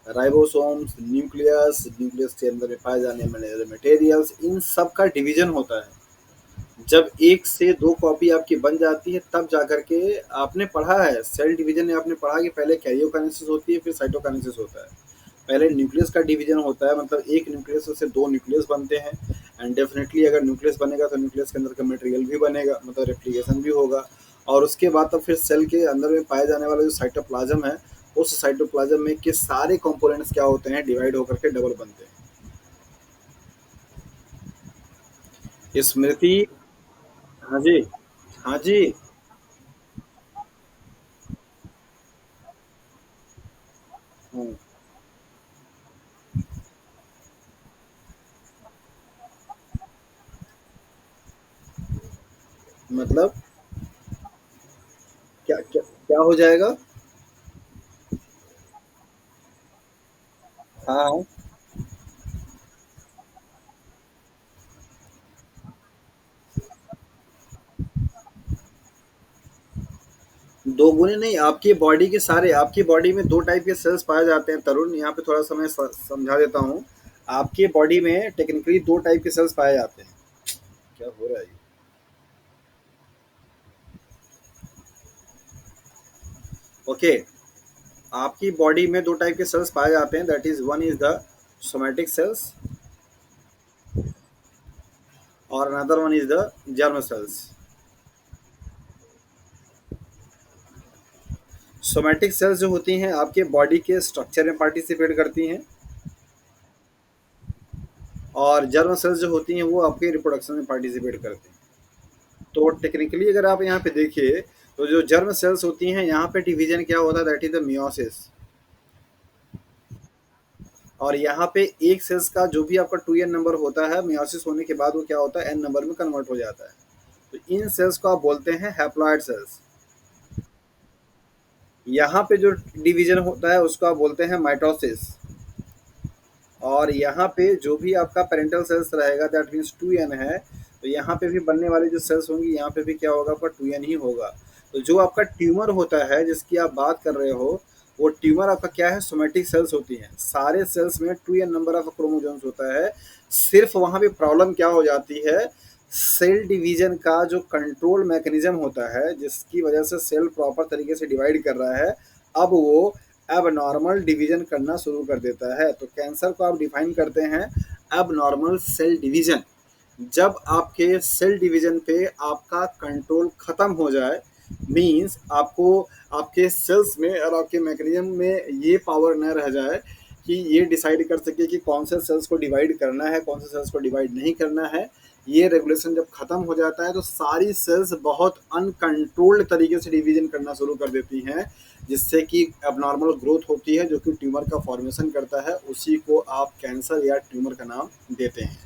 S1: ribosomes, nucleus, nucleus के अंदर में पाए जाने वाले मटेरियल्स, इन सब का डिवीजन होता है। जब एक से दो कॉपी आपकी बन जाती है तब जाकर के आपने पढ़ा है सेल डिवीजन में, आपने पढ़ा कि पहले कैरियोकाइनेसिस होती है फिर साइटोकाइनेसिस होता है। पहले न्यूक्लियस का डिवीजन होता है, मतलब एक न्यूक्लियस से दो न्यूक्लियस बनते हैं। एंड डेफिनेटली अगर न्यूक्लियस बनेगा तो न्यूक्लियस के अंदर का मटेरियल भी बनेगा, मतलब रेप्लिकेशन भी होगा। और उसके बाद तो फिर सेल के अंदर में पाया जाने वाला जो साइटोप्लाज्म है, उस साइटोप्लाज्म में के सारे कंपोनेंट्स क्या होते हैं, डिवाइड होकर के डबल बनते हैं। स्मृति। हाँ जी। हाँ जी। हम्म, मतलब क्या क्या क्या हो जाएगा? हाँ हाँ। दो गुने नहीं, आपकी बॉडी के सारे, आपकी बॉडी में दो टाइप के सेल्स पाए जाते हैं तरुण, यहाँ पे थोड़ा सा मैं समझा देता हूँ। आपके बॉडी में टेक्निकली दो टाइप के सेल्स पाए जाते हैं। क्या हो रहा है ये? ओके। आपकी बॉडी में दो टाइप के सेल्स पाए जाते हैं, that is one is the somatic cells और another one is the germ cells. Somatic cells जो होती हैं आपके बॉडी के स्ट्रक्चर में पार्टिसिपेट करती हैं, और जर्म सेल्स जो होती हैं वो आपके रिप्रोडक्शन में पार्टिसिपेट करती हैं। तो टेक्निकली अगर आप यहाँ पे देखिए, तो जो जर्म सेल्स होती हैं यहाँ पे डिवीजन क्या होता है, दैट इज द मियोसिस। और यहाँ पे एक सेल्स का जो भी आपका 2n नंबर होता है, मियोसिस होने के बाद वो क्या होता है, n नंबर में कन्वर्ट हो जाता है। तो इन सेल्स को आप बोलते हैं हैप्लॉइड सेल्स। यहाँ पे जो डिवीजन होता है उसको आप बोलते हैं माइटोसिस। और यहाँ पे जो भी आपका पेरेंटल सेल्स रहेगा, दैट मीन्स 2n है, तो यहाँ पे भी बनने वाली जो सेल्स होंगी यहाँ पे भी क्या होगा, आपका 2n ही होगा। तो जो आपका ट्यूमर होता है जिसकी आप बात कर रहे हो, वो ट्यूमर आपका क्या है, सोमेटिक सेल्स होती हैं। सारे सेल्स में 2n नंबर ऑफ क्रोमोसोम्स होता है। सिर्फ वहाँ पे प्रॉब्लम क्या हो जाती है, सेल डिवीजन का जो कंट्रोल मैकेनिज्म होता है, जिसकी वजह से सेल प्रॉपर तरीके से डिवाइड कर रहा है, अब वो अब नॉर्मल डिवीजन करना शुरू कर देता है। तो कैंसर को आप डिफाइन करते हैं अब नॉर्मल सेल डिवीजन। जब आपके सेल डिवीजन पे आपका कंट्रोल खत्म हो जाए, मींस आपको आपके सेल्स में और आपके मैकेनिज्म में ये पावर न रह जाए कि ये डिसाइड कर सके कि कौन से सेल्स को डिवाइड करना है, कौन से सेल्स को डिवाइड नहीं करना है। ये रेगुलेशन जब खत्म हो जाता है तो सारी सेल्स बहुत अनकंट्रोल्ड तरीके से डिवीजन करना शुरू कर देती हैं, जिससे कि abnormal ग्रोथ होती है जो कि ट्यूमर का फॉर्मेशन करता है। उसी को आप कैंसर या ट्यूमर का नाम देते हैं।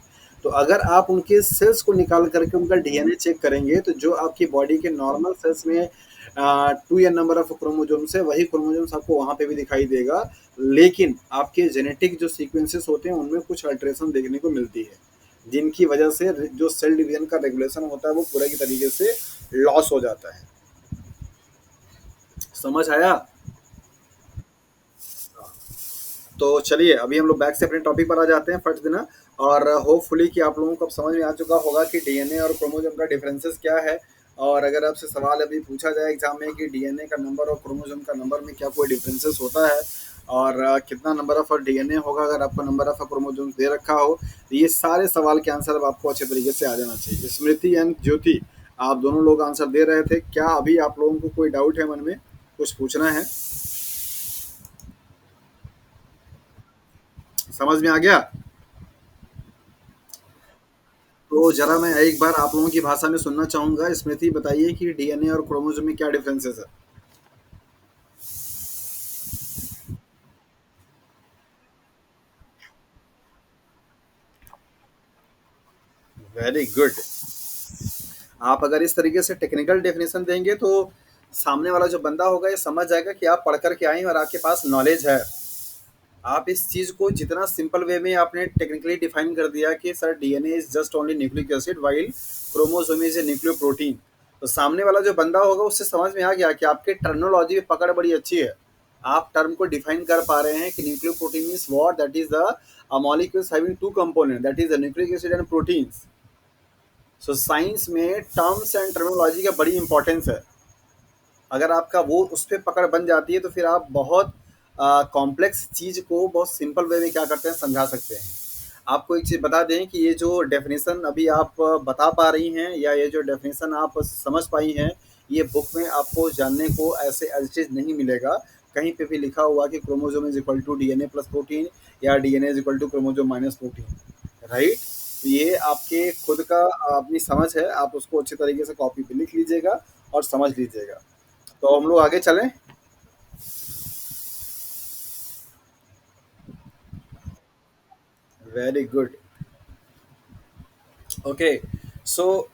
S1: तो अगर आप उनके सेल्स को निकाल करके उनका डीएनए चेक करेंगे, तो जो आपकी बॉडी के नॉर्मल सेल्स में 2n नंबर ऑफ क्रोमोजोम्स है, वही क्रोमोजोम्स आपको वहाँ पे भी दिखाई देगा। लेकिन आपके जेनेटिक जो सीक्वेंसेस होते हैं उनमें कुछ अल्ट्रेशन देखने को मिलती है, जिनकी वजह से जो सेल डिवीजन का रेगुलेशन होता है वो पूरा की तरीके से लॉस हो जाता है। समझ आया? तो चलिए अभी हम लोग बैक से अपने टॉपिक पर आ जाते हैं फट देना। और होपफुली कि आप लोगों को अब समझ में आ चुका होगा कि डीएनए और क्रोमोसोम का डिफरेंसेस क्या है। और अगर आपसे सवाल अभी पूछा जाए एग्जाम में कि डीएनए का नंबर और क्रोमोसोम का नंबर में क्या कोई डिफरेंसेस होता है, और कितना नंबर ऑफ डीएनए होगा अगर आपको नंबर ऑफ क्रोमोसोम दे रखा हो, तो ये सारे सवाल के आंसर अब आपको अच्छे तरीके से आ जाना चाहिए। स्मृति एंड ज्योति, आप दोनों लोग आंसर दे रहे थे, क्या अभी आप लोगों को कोई डाउट है मन में, कुछ पूछना है? समझ में आ गया? तो जरा मैं एक बार आप लोगों की भाषा में सुनना चाहूंगा। स्मृति बताइए कि डीएनए और क्रोमोसोम में क्या डिफरेंसेस है? Very good. आप अगर इस तरीके से टेक्निकल डेफिनेशन देंगे तो सामने वाला जो बंदा होगा ये समझ जाएगा कि आप पढ़ कर के आए हैं और आपके पास नॉलेज है। आप इस चीज को जितना सिंपल वे में आपने टेक्निकली डिफाइन कर दिया कि sir DNA is just only nucleic acid while chromosome is a nucleo protein, तो सामने वाला जो बंदा होगा उससे समझ में आ गया कि आपके टर्मिनोलॉजी में पकड़ बड़ी अच्छी है। आप टर्म को डिफाइन कर पा रहे हैं कि nucleo protein is what, that is the molecules having two component, that is the nucleic acid and proteins. So science में टर्म्स एंड टर्मिनोलॉजी का बड़ी इंपॉर्टेंस है। अगर आपका वो उस पर पकड़ बन जाती है तो फिर आप बहुत कॉम्प्लेक्स चीज को बहुत सिंपल वे में क्या करते हैं, समझा सकते हैं। आपको एक चीज़ बता दें कि ये जो डेफ़िनेशन अभी आप बता पा रही हैं या ये जो डेफ़िनेशन आप समझ पाई हैं, ये बुक में आपको जानने को ऐसे एज़ इट इज़ नहीं मिलेगा। कहीं पे भी लिखा हुआ कि chromosome is equal to DNA plus protein या DNA is equal to chromosome minus protein, right? तो ये आपके खुद का अपनी समझ है, आप उसको अच्छे तरीके से कॉपी पे लिख लीजिएगा और समझ लीजिएगा। तो हम लोग आगे चलें? Very good. Okay, so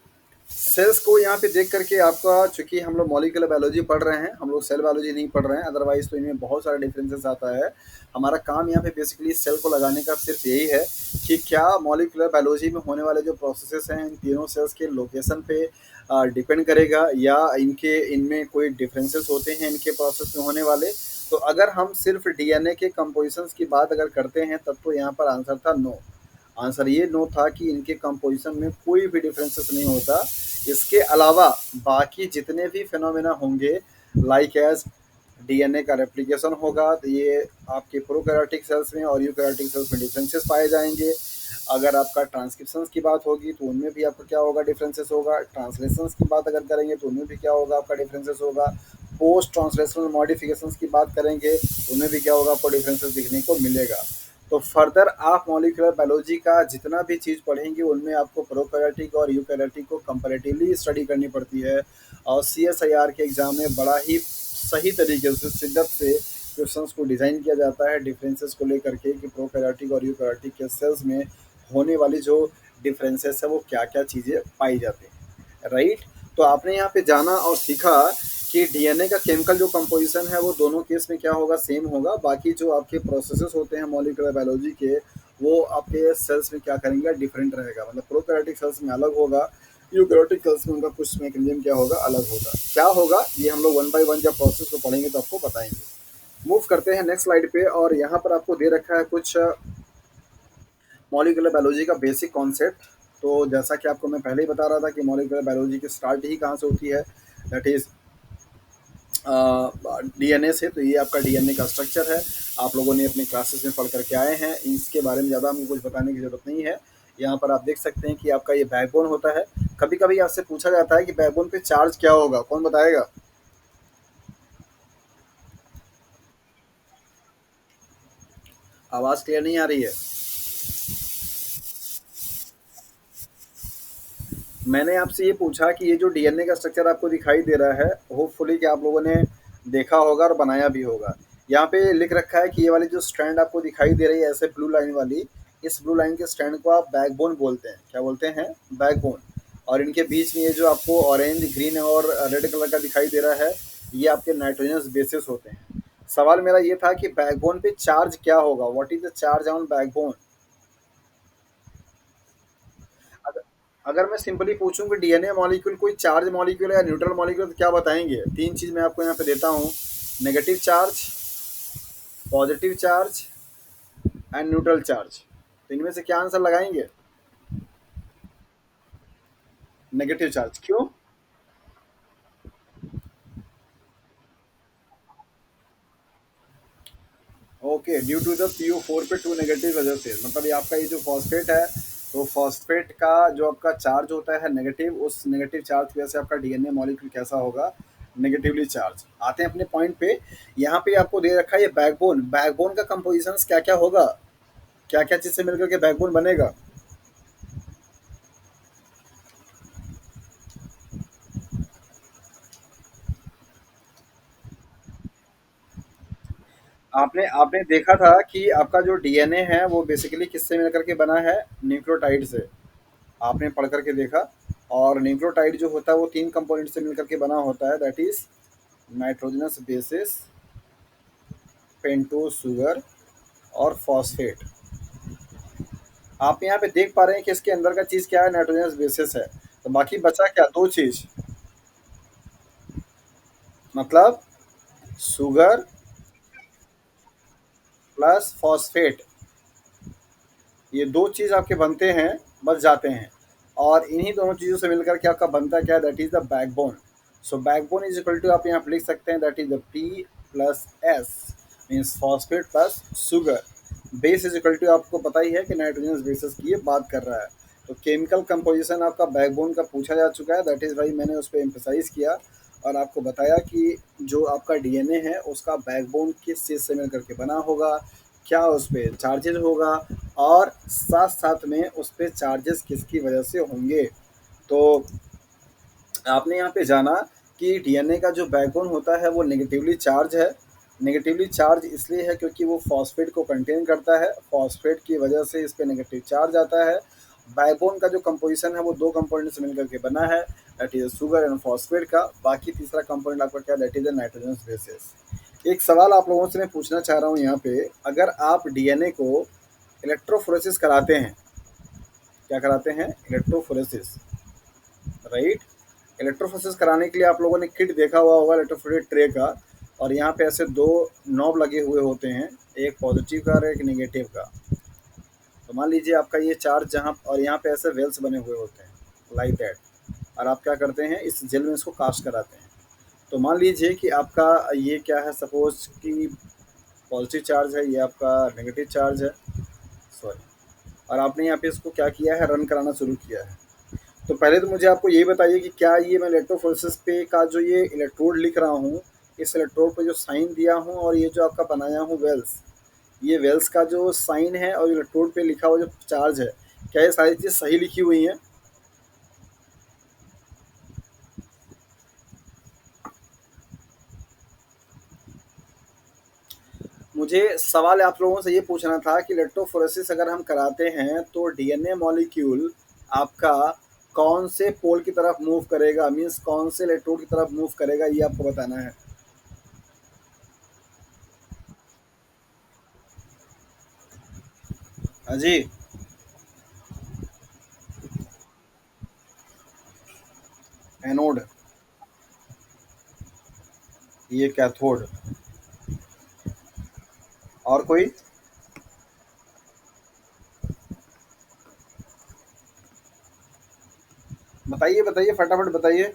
S1: cells को यहाँ पे देख करके आपका, चूंकि हम लोग मॉलिक्यूलर बायोलॉजी पढ़ रहे हैं, हम लोग सेल बायोलॉजी नहीं पढ़ रहे हैं, अदरवाइज तो इनमें बहुत सारे डिफरेंसेस आता है। हमारा काम यहाँ पे बेसिकली सेल को लगाने का सिर्फ यही है कि क्या मॉलिक्यूलर बायोलॉजी में होने वाले जो प्रोसेसेस हैं इन तीनों सेल्स के लोकेशन पे डिपेंड करेगा या इनके इनमें कोई डिफरेंसेस होते हैं इनके प्रोसेस में होने वाले। तो अगर हम सिर्फ डीएनए के कंपोजिशंस की बात अगर करते हैं तब तो यहाँ पर आंसर था नो। आंसर ये नो था कि इनके कंपोजिशन में कोई भी डिफरेंसेस नहीं होता। इसके अलावा बाकी जितने भी फिनोमेना होंगे, लाइक एज डीएनए का रेप्लिकेशन होगा, तो ये आपके प्रोकैरियोटिक सेल्स में और यूकैरियोटिक सेल्स में डिफरेंसेस पाए जाएंगे। अगर आपका ट्रांसक्रिप्शंस की बात होगी तो उनमें भी आपको क्या होगा, डिफरेंसेस होगा। ट्रांसलेशंस की बात अगर करेंगे तो उनमें भी क्या होगा, आपका डिफरेंसेस होगा। पोस्ट ट्रांसलेशनल मॉडिफिकेशंस की बात करेंगे तो उनमें भी क्या होगा, आपको डिफरेंसेस दिखने को मिलेगा। तो फर्दर आप मॉलिक्यूलर बायोलॉजी का जितना भी चीज़ पढ़ेंगे उनमें आपको प्रोकैरियोटिक और यूकैरियोटिक को कंपैरेटिवली स्टडी करनी पड़ती है। और सीएसआईआर के एग्ज़ाम में बड़ा ही सही तरीके से शिद्दत से क्वेश्चंस को डिज़ाइन किया जाता है डिफरेंसेस को लेकर के कि प्रोकैरियोटिक और यूकैरियोटिक के सेल्स में होने वाली जो डिफरेंसेस है वो क्या क्या चीज़ें पाई जाती हैं, राइट? तो आपने यहाँ पे जाना और सीखा कि डीएनए का केमिकल जो कंपोजिशन है वो दोनों केस में क्या होगा, सेम होगा। बाकी जो आपके प्रोसेसेस होते हैं मॉलिक्यूलर बायोलॉजी के, वो आपके सेल्स में क्या करेंगे, डिफरेंट रहेगा। मतलब प्रोकैरियोटिक सेल्स में अलग होगा, यूकैरियोटिक सेल्स में उनका कुछ मैकेनिज्म क्या होगा, अलग होगा। क्या होगा ये हम लोग वन बाय वन जब प्रोसेस को पढ़ेंगे तो आपको बताएंगे। मूव करते हैं नेक्स्ट स्लाइड पे, और यहाँ पर आपको दे रखा है कुछ मॉलिक्यूलर बायोलॉजी का बेसिक कॉन्सेप्ट। तो जैसा कि आपको मैं पहले ही बता रहा था कि मॉलिक्यूलर बायोलॉजी की स्टार्ट ही कहाँ से होती है, दैट इज़ डीएनए से। तो ये आपका डीएनए का स्ट्रक्चर है, आप लोगों ने अपने क्लासेस में पढ़ करके आए हैं, इसके बारे में ज़्यादा हमको कुछ बताने की ज़रूरत नहीं है। यहाँ पर आप देख सकते हैं कि आपका ये बैकबोन होता है। कभी कभी आपसे पूछा जाता है कि बैकबोन पे चार्ज क्या होगा, कौन बताएगा? आवाज़ क्लियर नहीं आ रही है। मैंने आपसे ये पूछा कि ये जो डीएनए का स्ट्रक्चर आपको दिखाई दे रहा है, होपफुली कि आप लोगों ने देखा होगा और बनाया भी होगा। यहाँ पे लिख रखा है कि ये वाली जो स्ट्रैंड आपको दिखाई दे रही है ऐसे ब्लू लाइन वाली, इस ब्लू लाइन के स्ट्रैंड को आप बैकबोन बोलते हैं। क्या बोलते हैं? बैकबोन। और इनके बीच में ये जो आपको ऑरेंज, ग्रीन और रेड कलर का दिखाई दे रहा है, ये आपके नाइट्रोजनस बेसिस होते हैं। सवाल मेरा ये था कि बैकबोन पे चार्ज क्या होगा, what is the charge on backbone? अगर अगर मैं सिंपली पूछूं कि डीएनए मॉलिक्यूल कोई चार्ज मॉलिक्यूल है या न्यूट्रल मॉलिक्यूल, तो क्या बताएंगे? तीन चीज मैं आपको यहाँ पे देता हूँ, negative charge, positive charge and neutral charge. तो इनमें से क्या आंसर लगाएंगे? Negative charge. क्यों? Okay, due to the PO4 पे टू नेगेटिव वजह से, मतलब ये आपका ये जो फॉस्फेट है, तो फॉस्फेट का जो आपका चार्ज होता है नेगेटिव, उस नेगेटिव चार्ज की वजह से आपका डीएनए मॉलिक्यूल कैसा होगा, नेगेटिवली चार्ज। आते हैं अपने पॉइंट पे। यहाँ पे आपको दे रखा है ये बैकबोन। बैकबोन का कंपोजिशन क्या क्या होगा, क्या क्या चीज़ से मिलकर के बैकबोन बनेगा? आपने आपने देखा था कि आपका जो डीएनए है वो बेसिकली किससे मिलकर के बना है, न्यूक्लियोटाइड से। आपने पढ़ करके देखा। और न्यूक्लियोटाइड जो होता है वो तीन कंपोनेंट से मिलकर के बना होता है, that is nitrogenous bases, pentose sugar और फॉस्फेट। आप यहाँ पे देख पा रहे हैं कि इसके अंदर का चीज़ क्या है, नाइट्रोजनस बेसिस है। तो बाकी बचा क्या, दो चीज़, मतलब शुगर प्लस फॉस्फेट। ये दो चीज़ आपके बनते हैं, बच जाते हैं। और इन्हीं दोनों चीज़ों से मिलकर के आपका बनता क्या है, that is the backbone. So backbone is equal to, आप यहाँ पे लिख सकते हैं, that is the P plus S, means phosphate plus sugar. Base is equal to, आपको पता ही है कि नाइट्रोजनस बेसिस की ये बात कर रहा है। तो केमिकल कंपोजिशन आपका बैकबोन का पूछा जा चुका है, दैट इज़ वाई मैंने उस पर एम्फेसाइज किया और आपको बताया कि जो आपका डीएनए है उसका बैकबोन किस चीज़ से मिल करके बना होगा, क्या उस पर चार्जेज होगा, और साथ साथ में उस पर चार्जेस किसकी वजह से होंगे। तो आपने यहाँ पे जाना कि डीएनए का जो बैकबोन होता है वो नेगेटिवली चार्ज है। नेगेटिवली चार्ज इसलिए है क्योंकि वो फॉस्फेट को कंटेन करता है, फॉस्फेट की वजह से इस पे नेगेटिव चार्ज आता है। बैकबोन का जो कंपोजिशन है वो दो कंपोनेंट से मिलकर के बना है, that is sugar and phosphate का। बाकी तीसरा कंपोनेंट आपका क्या, दैट इज नाइट्रोजन बेसिस। एक सवाल आप लोगों से मैं पूछना चाह रहा हूँ यहाँ पे, अगर आप डीएनए को इलेक्ट्रोफोरेसिस कराते हैं, क्या कराते हैं, इलेक्ट्रोफोरेसिस, राइट। इलेक्ट्रोफोरेसिस कराने के लिए आप लोगों ने किट देखा हुआ होगा इलेक्ट्रोफोरेट ट्रे का, और यहाँ पे ऐसे दो नॉब लगे हुए होते हैं, एक पॉजिटिव का और एक नेगेटिव का। तो मान लीजिए आपका ये चार्ज जहाँ, और यहाँ पे ऐसे वेल्स बने हुए होते हैं लाइक दैट, और आप क्या करते हैं, इस जेल में इसको कास्ट कराते हैं। तो मान लीजिए कि आपका ये क्या है, सपोज कि पॉजिटिव चार्ज है, ये आपका नेगेटिव चार्ज है, सॉरी, और आपने यहाँ पे इसको क्या किया है, रन कराना शुरू किया है। तो पहले तो मुझे आपको यही बताइए कि क्या ये मैं इलेक्ट्रोफोरेसिस पे का जो ये इलेक्ट्रोड लिख रहा हूँ, इस इलेक्ट्रोड पे जो साइन दिया हूँ और ये जो आपका बनाया हूँ वेल्स, ये वेल्स का जो साइन है और इलेक्ट्रोड पे लिखा हुआ जो चार्ज है, क्या ये सारी चीज़ सही लिखी हुई हैं? मुझे सवाल आप लोगों से ये पूछना था कि इलेक्ट्रोफोरेसिस अगर हम कराते हैं तो डीएनए मॉलिक्यूल आपका कौन से पोल की तरफ मूव करेगा, मीन्स कौन से इलेक्ट्रोड की तरफ मूव करेगा, ये आपको बताना है। हाँ जी। एनोड, ये कैथोड, और कोई? बताइए बताइए, फटाफट बताइए।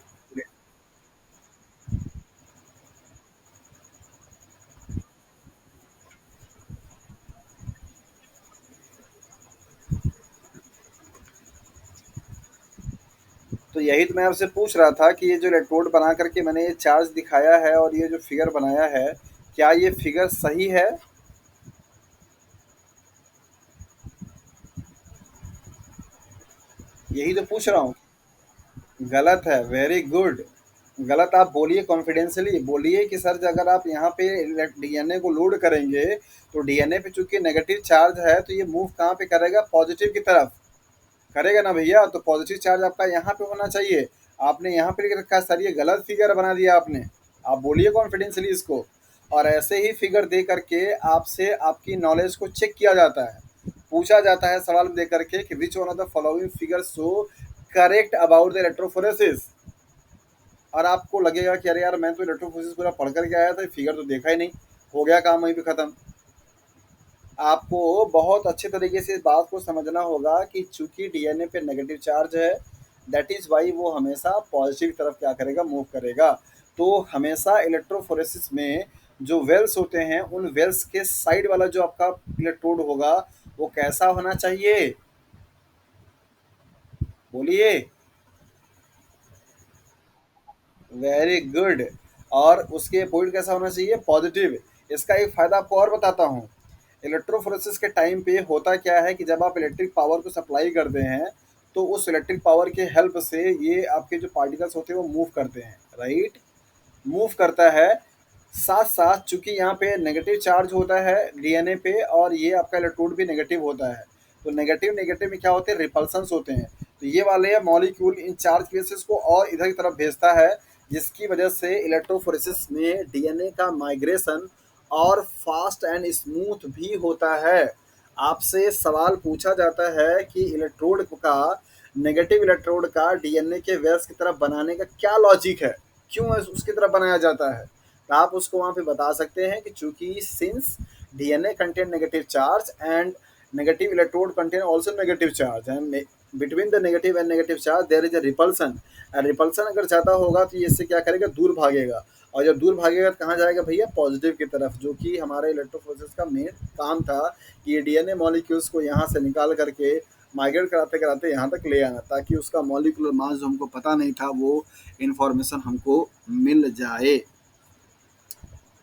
S1: तो यही तो मैं आपसे पूछ रहा था कि ये जो इलेक्ट्रोड बना करके मैंने ये चार्ज दिखाया है और ये जो फिगर बनाया है, क्या ये फिगर सही है? यही तो पूछ रहा हूँ। गलत है, वेरी गुड। गलत आप बोलिए, कॉन्फिडेंशियली बोलिए कि सर अगर आप यहाँ पे डीएनए को लोड करेंगे तो डीएनए पे चूंकि नेगेटिव चार्ज है तो ये मूव कहाँ पे करेगा, पॉजिटिव की तरफ करेगा ना भैया। तो पॉजिटिव चार्ज आपका यहाँ पे होना चाहिए, आपने यहाँ पे लिख रखा है, सर ये गलत फिगर बना दिया आपने। आप बोलिए कॉन्फिडेंशियली इसको। और ऐसे ही फिगर दे करके आपसे आपकी नॉलेज को चेक किया जाता है, पूछा जाता है सवाल दे करके कि which one of the following figure so correct about the electrophoresis. और आपको लगेगा कि अरे यार मैं तो इलेक्ट्रोफोरेसिस पूरा पढ़ करके आया था, फिगर तो देखा ही नहीं, हो गया काम वहीं पे खत्म। आपको बहुत अच्छे तरीके से इस बात को समझना होगा कि चूंकि डीएनए पे नेगेटिव चार्ज है, दैट इज़ वाई वो हमेशा पॉजिटिव तरफ क्या करेगा, मूव करेगा। तो हमेशा इलेक्ट्रोफोरेसिस में जो वेल्स होते हैं उन वेल्स के साइड वाला जो आपका इलेक्ट्रोड होगा वो कैसा होना चाहिए, बोलिए। Very good. और उसके पॉइंट कैसा होना चाहिए, पॉजिटिव। इसका एक फ़ायदा आपको और बताता हूँ। इलेक्ट्रोफोरेसिस के टाइम पे होता क्या है कि जब आप इलेक्ट्रिक पावर को सप्लाई करते हैं तो उस इलेक्ट्रिक पावर के हेल्प से ये आपके जो पार्टिकल्स होते हैं वो मूव करते हैं, राइट। मूव करता है, साथ साथ चूंकि यहाँ पे नेगेटिव चार्ज होता है डीएनए पे और ये आपका इलेक्ट्रोड भी नेगेटिव होता है। तो नेगेटिव नेगेटिव में क्या होते हैं, रिपल्सन्स होते हैं। तो ये वाले मॉलिक्यूल इन चार्ज केसेस को और इधर की तरफ भेजता है, जिसकी वजह से इलेक्ट्रोफोरेसिस में डीएनए का माइग्रेशन और फास्ट एंड स्मूथ भी होता है। आपसे सवाल पूछा जाता है कि इलेक्ट्रोड का, नेगेटिव इलेक्ट्रोड का डीएनए के वेल्स की तरफ बनाने का क्या लॉजिक है, क्यों उसकी तरफ बनाया जाता है। तो आप उसको वहाँ पे बता सकते हैं कि चूंकि since DNA contain negative charge and negative electrode contain also negative charge and between the negative and negative charge there is a repulsion. Repulsion अगर ज़्यादा होगा तो ये इससे क्या करेगा, दूर भागेगा। और जब दूर भागेगा तो कहाँ जाएगा भैया, पॉजिटिव की तरफ, जो कि हमारे इलेक्ट्रोफोरेसिस का मेन काम था कि ये डीएनए मॉलिक्यूल्स को यहाँ से निकाल करके माइग्रेट कराते कराते यहाँ तक ले आना, ताकि उसका मॉलिक्यूलर मास जो हमको पता नहीं था वो इन्फॉर्मेशन हमको मिल जाए।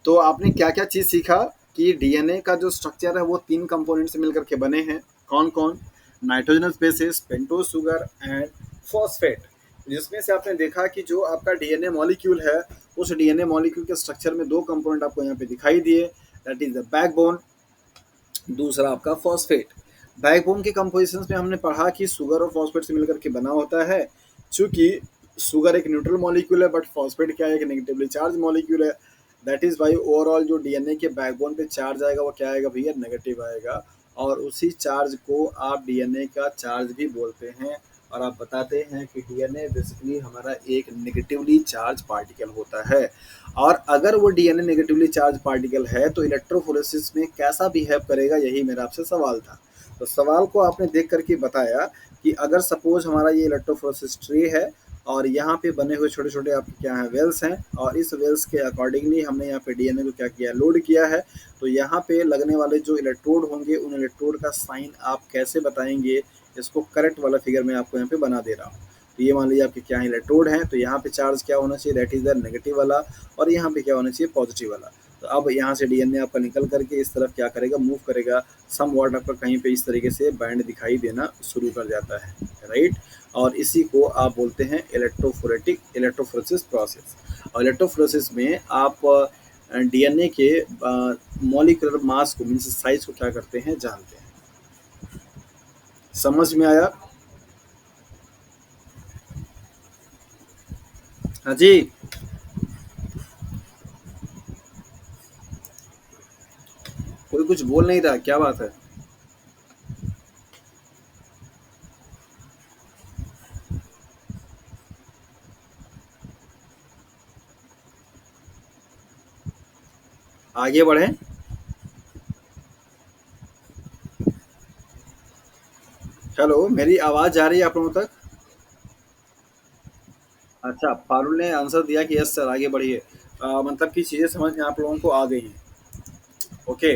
S1: तो आपने क्या क्या चीज़ सीखा कि डीएनए का जो स्ट्रक्चर है वो तीन कंपोनेंट से मिलकर के बने हैं। कौन कौन? Nitrogenous bases, pentose sugar and phosphate. जिसमें से आपने देखा कि जो आपका डीएनए मॉलिक्यूल है, उस डीएनए मॉलिक्यूल के स्ट्रक्चर में दो कंपोनेंट आपको यहाँ पे दिखाई दिए, दैट इज द बैकबोन, दूसरा आपका फॉस्फेट। बैकबोन के कंपोजिशन में हमने पढ़ा कि शुगर और फॉस्फेट से मिलकर के बना होता है। चूंकि शुगर एक न्यूट्रल मॉलिक्यूल है, बट फॉस्फेट क्या है, एक नेगेटिवली चार्ज मॉलिक्यूल है। दैट इज वाई ओवरऑल जो डीएनए के बैकबोन पे चार्ज आएगा वो क्या आएगा भैया, नेगेटिव आएगा। और उसी चार्ज को आप डीएनए का चार्ज भी बोलते हैं। और आप बताते हैं कि डीएनए बेसिकली हमारा एक नेगेटिवली चार्ज पार्टिकल होता है। और अगर वो डीएनए नेगेटिवली चार्ज पार्टिकल है तो इलेक्ट्रोफोरेसिस में कैसा बिहेव करेगा, यही मेरा आपसे सवाल था। तो सवाल को आपने देख करके बताया कि अगर सपोज हमारा ये इलेक्ट्रोफोरेसिस ट्रे है और यहाँ पे बने हुए छोटे छोटे आपके क्या हैं, वेल्स हैं, और इस वेल्स के अकॉर्डिंगली हमने यहाँ पे डीएनए को क्या किया, लोड किया है। तो यहाँ पे लगने वाले जो इलेक्ट्रोड होंगे, उन इलेक्ट्रोड का साइन आप कैसे बताएंगे, इसको करेक्ट वाला फिगर मैं आपको यहाँ पे बना दे रहा हूँ। तो ये मान लीजिए आपके क्या है, इलेक्ट्रोड हैं, तो यहाँ पे चार्ज क्या होना चाहिए, दैट इज द नेगेटिव वाला, और यहाँ पे क्या होना चाहिए, पॉजिटिव वाला। तो अब यहाँ से डीएनए आपका निकल करके इस तरफ क्या करेगा, मूव करेगा। सम वॉट आपका कहीं पे इस तरीके से बैंड दिखाई देना शुरू कर जाता है, राइट। और इसी को आप बोलते हैं इलेक्ट्रोफोरेसिस प्रोसेस। और इलेक्ट्रोफोरेसिस में आप डीएनए के मॉलिक्यूलर मास को, मीन्स साइज को क्या करते हैं, जानते हैं। समझ में आया? हाँ जी। कोई कुछ बोल नहीं रहा, क्या बात है? आगे बढ़े। हेलो, मेरी आवाज जा रही है आप लोगों तक? अच्छा, फारूल ने आंसर दिया कि यस सर, आगे बढ़िए। मतलब कि चीज़ें समझ में आप लोगों को आ गई हैं। Okay,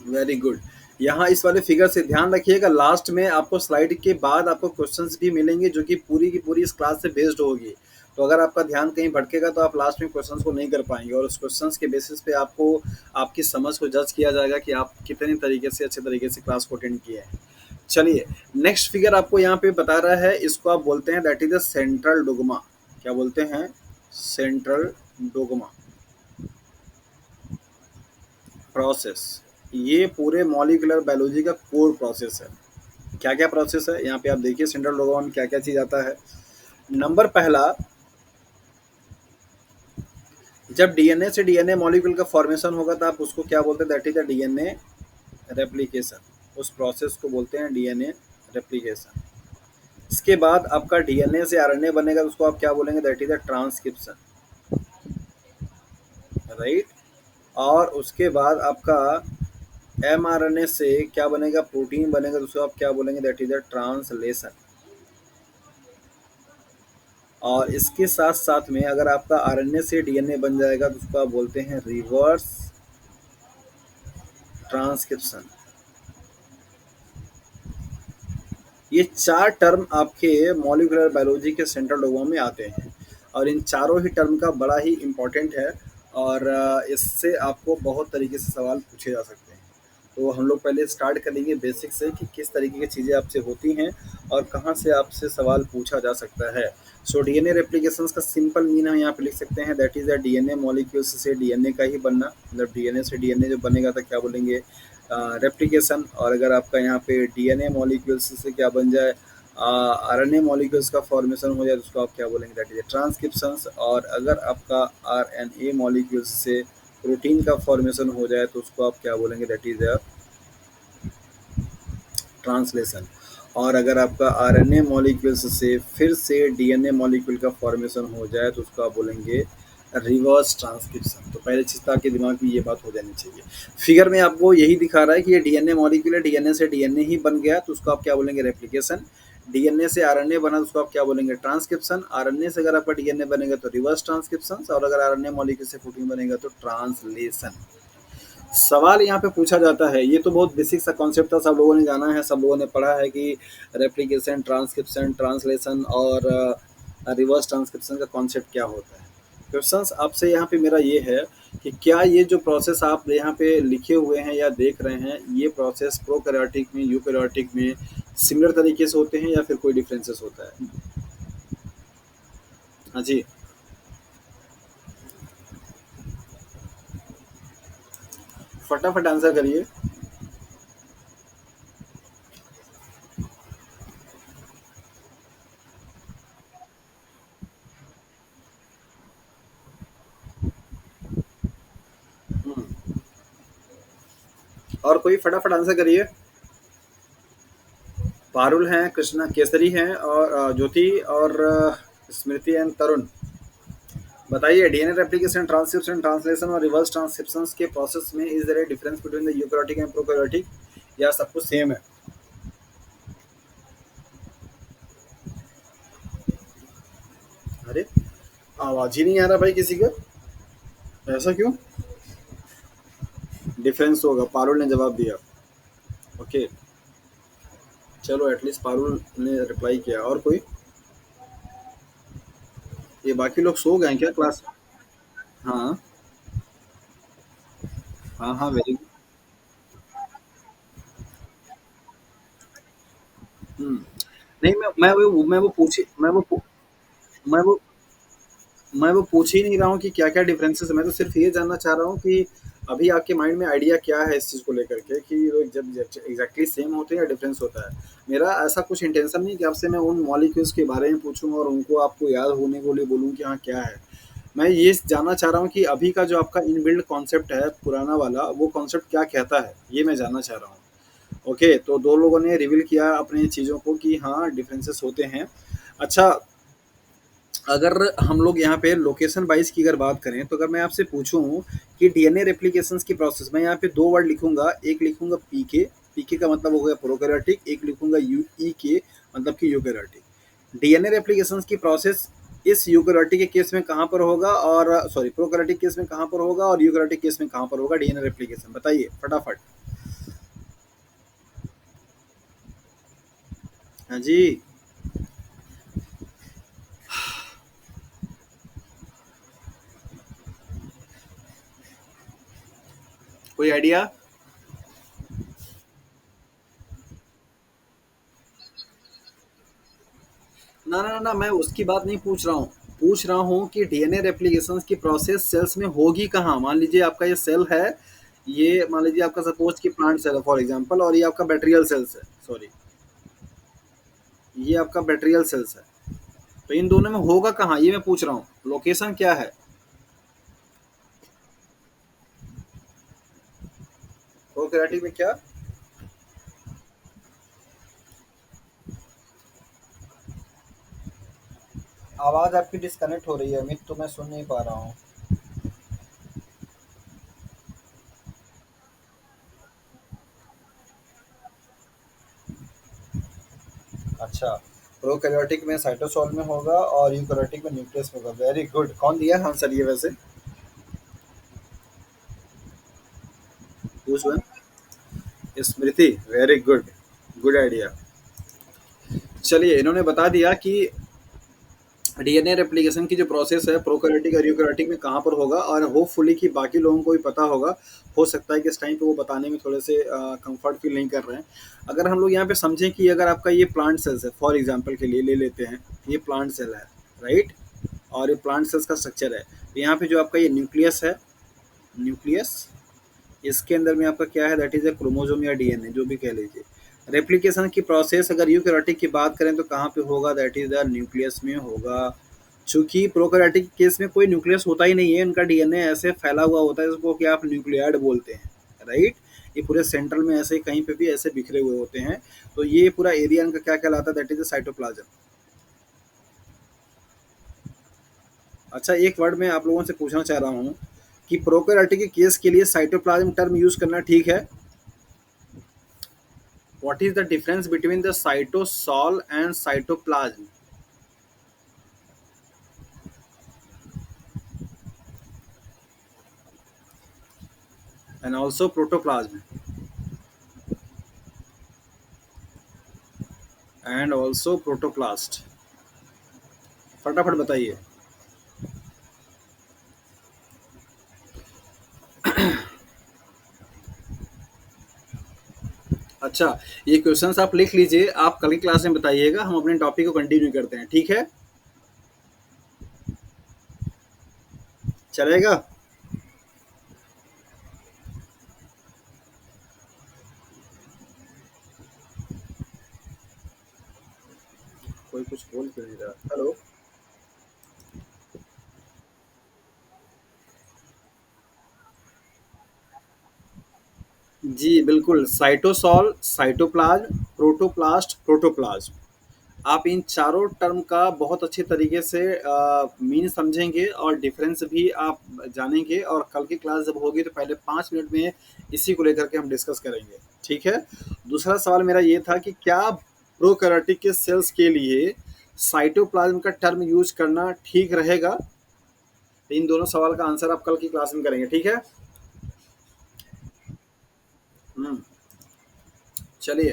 S1: very good. यहाँ इस वाले फिगर से ध्यान रखिएगा, लास्ट में आपको स्लाइड के बाद आपको क्वेश्चंस भी मिलेंगे जो कि पूरी की पूरी इस क्लास से बेस्ड होगी। तो अगर आपका ध्यान कहीं भटकेगा तो आप लास्ट में क्वेश्चंस को नहीं कर पाएंगे, और उस क्वेश्चंस के बेसिस पे आपको आपकी समझ को जज किया जाएगा कि आप कितने तरीके से अच्छे तरीके से क्लास को अटेंड किए हैं। चलिए, नेक्स्ट फिगर आपको यहाँ पे बता रहा है, इसको आप बोलते हैं that is the central dogma. क्या बोलते हैं? Central dogma process. ये पूरे मॉलिक्यूलर बायोलॉजी का कोर प्रोसेस है। क्या क्या प्रोसेस है यहाँ पे आप देखिए, सेंट्रल डोगमा में क्या क्या चीज़ आता है। नंबर पहला, जब डीएनए से डीएनए मॉलिक्यूल का फॉर्मेशन होगा तो आप उसको क्या बोलते हैं, that is the DNA replication. उस प्रोसेस को बोलते हैं डीएनए रेप्लिकेशन। इसके बाद आपका डीएनए से आरएनए बनेगा तो उसको आप क्या बोलेंगे, that is the transcription, right. और उसके बाद आपका एमआरएनए से क्या बनेगा, प्रोटीन बनेगा, तो उसको आप क्या बोलेंगे, दैट इज द ट्रांसलेशन। और इसके साथ साथ में अगर आपका आरएनए से डीएनए बन जाएगा तो उसको आप बोलते हैं रिवर्स ट्रांसक्रिप्शन। ये चार टर्म आपके मॉलिक्यूलर बायोलॉजी के सेंट्रल डोगमा में आते हैं, और इन चारों ही टर्म का बड़ा ही इम्पोर्टेंट है। और इससे आपको बहुत तरीके से सवाल पूछे जा सकते हैं। तो हम लोग पहले स्टार्ट करेंगे बेसिक से कि किस तरीके की चीज़ें आपसे होती हैं और कहाँ से आपसे सवाल पूछा जा सकता है। सो डीएनए रेप्लिकेशंस का सिंपल मीन हम यहाँ पे लिख सकते हैं, that is the DNA molecules से डीएनए का ही बनना। मतलब डीएनए से डीएनए जो बनेगा तो क्या बोलेंगे, रेप्लिकेशन। और अगर आपका यहाँ पे डीएनए मॉलिक्यूल्स से क्या बन जाए, आरएनए मॉलिक्यूल्स का फॉर्मेशन हो जाए तो उसको आप क्या बोलेंगे, दैट इज ट्रांसक्रिप्शंस। और अगर आपका आरएनए मॉलिक्यूल्स से प्रोटीन का फॉर्मेशन हो जाए तो उसको आप क्या बोलेंगे, दैट इज ट्रांसलेशन। और अगर आपका आरएनए मॉलिक्यूल्स से फिर से डीएनए मॉलिक्यूल का फॉर्मेशन हो जाए तो उसको आप बोलेंगे रिवर्स ट्रांसक्रिप्शन। तो पहले चीज तो आपके दिमाग में ये बात हो जानी चाहिए। फिगर में आपको यही दिखा रहा है कि ये डीएनए मॉलिक्यूल है, डीएनए से डीएनए ही बन गया तो उसको आप क्या बोलेंगे, रेप्लिकेशन। डीएनए से आरएनए बना तो उसको आप क्या बोलेंगे? ट्रांसक्रिप्शन। आरएनए से अगर आपका डीएनए बनेगा तो रिवर्स ट्रांसक्रिप्शन, और अगर आरएनए मॉलिक्यूल से प्रोटीन बनेगा तो ट्रांसलेशन। सवाल यहाँ पे पूछा जाता है, ये तो बहुत बेसिक सा कॉन्सेप्ट था, सब लोगों ने जाना है, सब लोगों ने पढ़ा है कि रेप्लिकेशन, ट्रांसक्रिप्शन, ट्रांसलेशन और रिवर्स ट्रांसक्रिप्शन का कॉन्सेप्ट क्या होता है। क्वेश्चंस आपसे यहाँ पे मेरा ये है कि क्या ये जो प्रोसेस आप यहाँ पे लिखे हुए हैं या देख रहे हैं, ये प्रोसेस प्रोकैरियोटिक में, यूकैरियोटिक में सिमिलर तरीके से होते हैं या फिर कोई डिफरेंसेस होता है? हाँ जी। फटाफट आंसर करिए। और कोई फटाफट आंसर करिए। पारुल हैं, कृष्णा केसरी हैं, और ज्योति और स्मृति एंड तरुण। बताइए, डीएनए रेप्लिकेशन, ट्रांसक्रिप्शन, ट्रांसलेशन और रिवर्स ट्रांसक्रिप्शन के प्रोसेस में is there a difference between the eukaryotic and prokaryotic, या सब कुछ सेम है? अरे, आवाज ही नहीं आ रहा भाई किसी का, ऐसा क्यों? डिफरेंस होगा, पारुल ने जवाब दिया। ओके, चलो एटलीस्ट पारुल ने रिप्लाई किया। और कोई? ये बाकी लोग सो गए हैं क्या क्लास? हाँ हाँ हाँ, वेरी गुड। नहीं, मैं वो पूछ ही मैं वो मैं वो पूछ ही नहीं रहा हूँ कि क्या-क्या डिफरेंसेस है, मैं तो सिर्फ़ ये जानना चाह रहा हूँ कि अभी आपके माइंड में आइडिया क्या है इस चीज़ को लेकर के कि वो जब जब एग्ज़ैक्टली सेम होते हैं या डिफरेंस होता है? मेरा ऐसा कुछ इंटेंशन नहीं कि आपसे मैं उन मॉलिक्यूल्स के बारे में पूछूँ और उनको आपको याद होने को लिए बोलूँ कि हाँ, क्या है? मैं ये जानना चाह रहा हूँ कि अभी का जो आपका इनबिल्ट कॉन्सेप्ट है पुराना वाला, वो कॉन्सेप्ट क्या कहता है? ये मैं जानना चाह रहा हूँ। ओके, तो 2 लोगों ने रिवील किया अपनी चीज़ों को कि हाँ, डिफरेंसेस होते हैं। अच्छा, अगर हम लोग यहाँ पे लोकेशन वाइज़ की अगर बात करें, तो अगर मैं आपसे पूछूँ कि डीएनए रेप्लिकेशंस की प्रोसेस, मैं यहाँ पे 2 वर्ड लिखूँगा, एक लिखूँगा पीके, पीके का मतलब हो गया प्रोकैरियोटिक, एक लिखूँगा यूईके मतलब कि यूकैरियोटिक। डीएनए रेप्लिकेशंस की प्रोसेस इस यूकैरियोटिक के केस में कहाँ पर होगा, और सॉरी प्रोकैरियोटिक केस में कहाँ पर होगा, और यूकैरियोटिक केस में कहाँ पर होगा डीएनए रेप्लिकेशन? बताइए फटाफट। हाँ जी, कोई आइडिया? ना, ना, ना, मैं उसकी बात नहीं पूछ रहा हूँ। पूछ रहा हूँ कि डीएनए रेप्लिकेशंस की प्रोसेस सेल्स में होगी कहाँ? मान लीजिए आपका ये सेल है, ये मान लीजिए आपका सपोज़ कि प्लांट सेल है फॉर एग्ज़ाम्पल, और ये आपका बैक्टीरियल सेल्स है, सॉरी, ये आपका बैक्टीरियल सेल्स है। तो इन दोनों में होगा कहाँ? ये मैं पूछ रहा हूँ। लोकेशन क्या है? प्रोकैरियोटिक में क्या? आवाज़ आपकी डिस्कनेक्ट हो रही है अमित, तो मैं सुन नहीं पा रहा हूँ। अच्छा, प्रोकैरियोटिक में साइटोसोल में होगा और यूकैरियोटिक में न्यूक्लियस में होगा। Very good. कौन दिया आंसर ये वैसे? Who's one? स्मृति, वेरी गुड, गुड आइडिया। चलिए, इन्होंने बता दिया कि डीएनए रेप्लिकेशन की जो प्रोसेस है प्रोकैरियोटिक और यूकैरियोटिक में कहाँ पर होगा, और होपफुली कि बाकी लोगों को भी पता होगा। हो सकता है कि इस टाइम पे वो बताने में थोड़े से कंफर्ट फील नहीं कर रहे हैं। अगर हम लोग यहाँ पे समझें कि अगर आपका ये प्लांट सेल्स है, फॉर एग्जांपल के लिए ले लेते हैं, ये प्लांट सेल है, राइट? और ये प्लांट सेल्स का स्ट्रक्चर है, तो यहाँ पे जो आपका ये न्यूक्लियस है, न्यूक्लियस, इसके अंदर में आपका क्या है, दैट इज अ क्रोमोसोम या डीएनए, जो भी कह लीजिए। रेप्लिकेशन की प्रोसेस अगर यूकैरियोटिक की बात करें तो कहाँ पे होगा, दैट इज द न्यूक्लियस में होगा। चूंकि प्रोकैरियोटिक केस में कोई न्यूक्लियस होता ही नहीं है, इनका डीएनए ऐसे फैला हुआ होता है जिसको कि आप न्यूक्लियाइड बोलते हैं, राइट? ये पूरे सेंट्रल में ऐसे कहीं पे भी ऐसे बिखरे हुए होते हैं। तो ये पूरा एरिया इनका क्या कहलाता है, दैट इज द साइटोप्लाज्म। अच्छा, एक वर्ड में आप लोगों से पूछना चाह रहा हूँ कि प्रोकैरियोटिक के केस के लिए साइटोप्लाज्म टर्म यूज करना ठीक है? What is the difference between the cytosol and cytoplasm and also protoplasm and also protoplast? फटाफट बताइए। अच्छा, ये क्वेश्चंस आप लिख लीजिए, आप कल की क्लास में बताइएगा, हम अपने टॉपिक को कंटिन्यू करते हैं, ठीक है? चलेगा? कोई कुछ बोल क्यों नहीं रहा? हेलो। जी बिल्कुल, साइटोसॉल, साइटोप्लाज्म, प्रोटोप्लास्ट, प्रोटोप्लाज्म। आप इन चारों टर्म का बहुत अच्छे तरीके से मीन समझेंगे और डिफरेंस भी आप जानेंगे, और कल की क्लास जब होगी तो पहले 5 मिनट में इसी को लेकर के हम डिस्कस करेंगे, ठीक है? दूसरा सवाल मेरा ये था कि क्या प्रोकैरियोटिक के सेल्स के लिए साइटोप्लाज्म का टर्म यूज करना ठीक रहेगा? इन दोनों सवाल का आंसर आप कल की क्लास में करेंगे, ठीक है? हम्म, चलिए।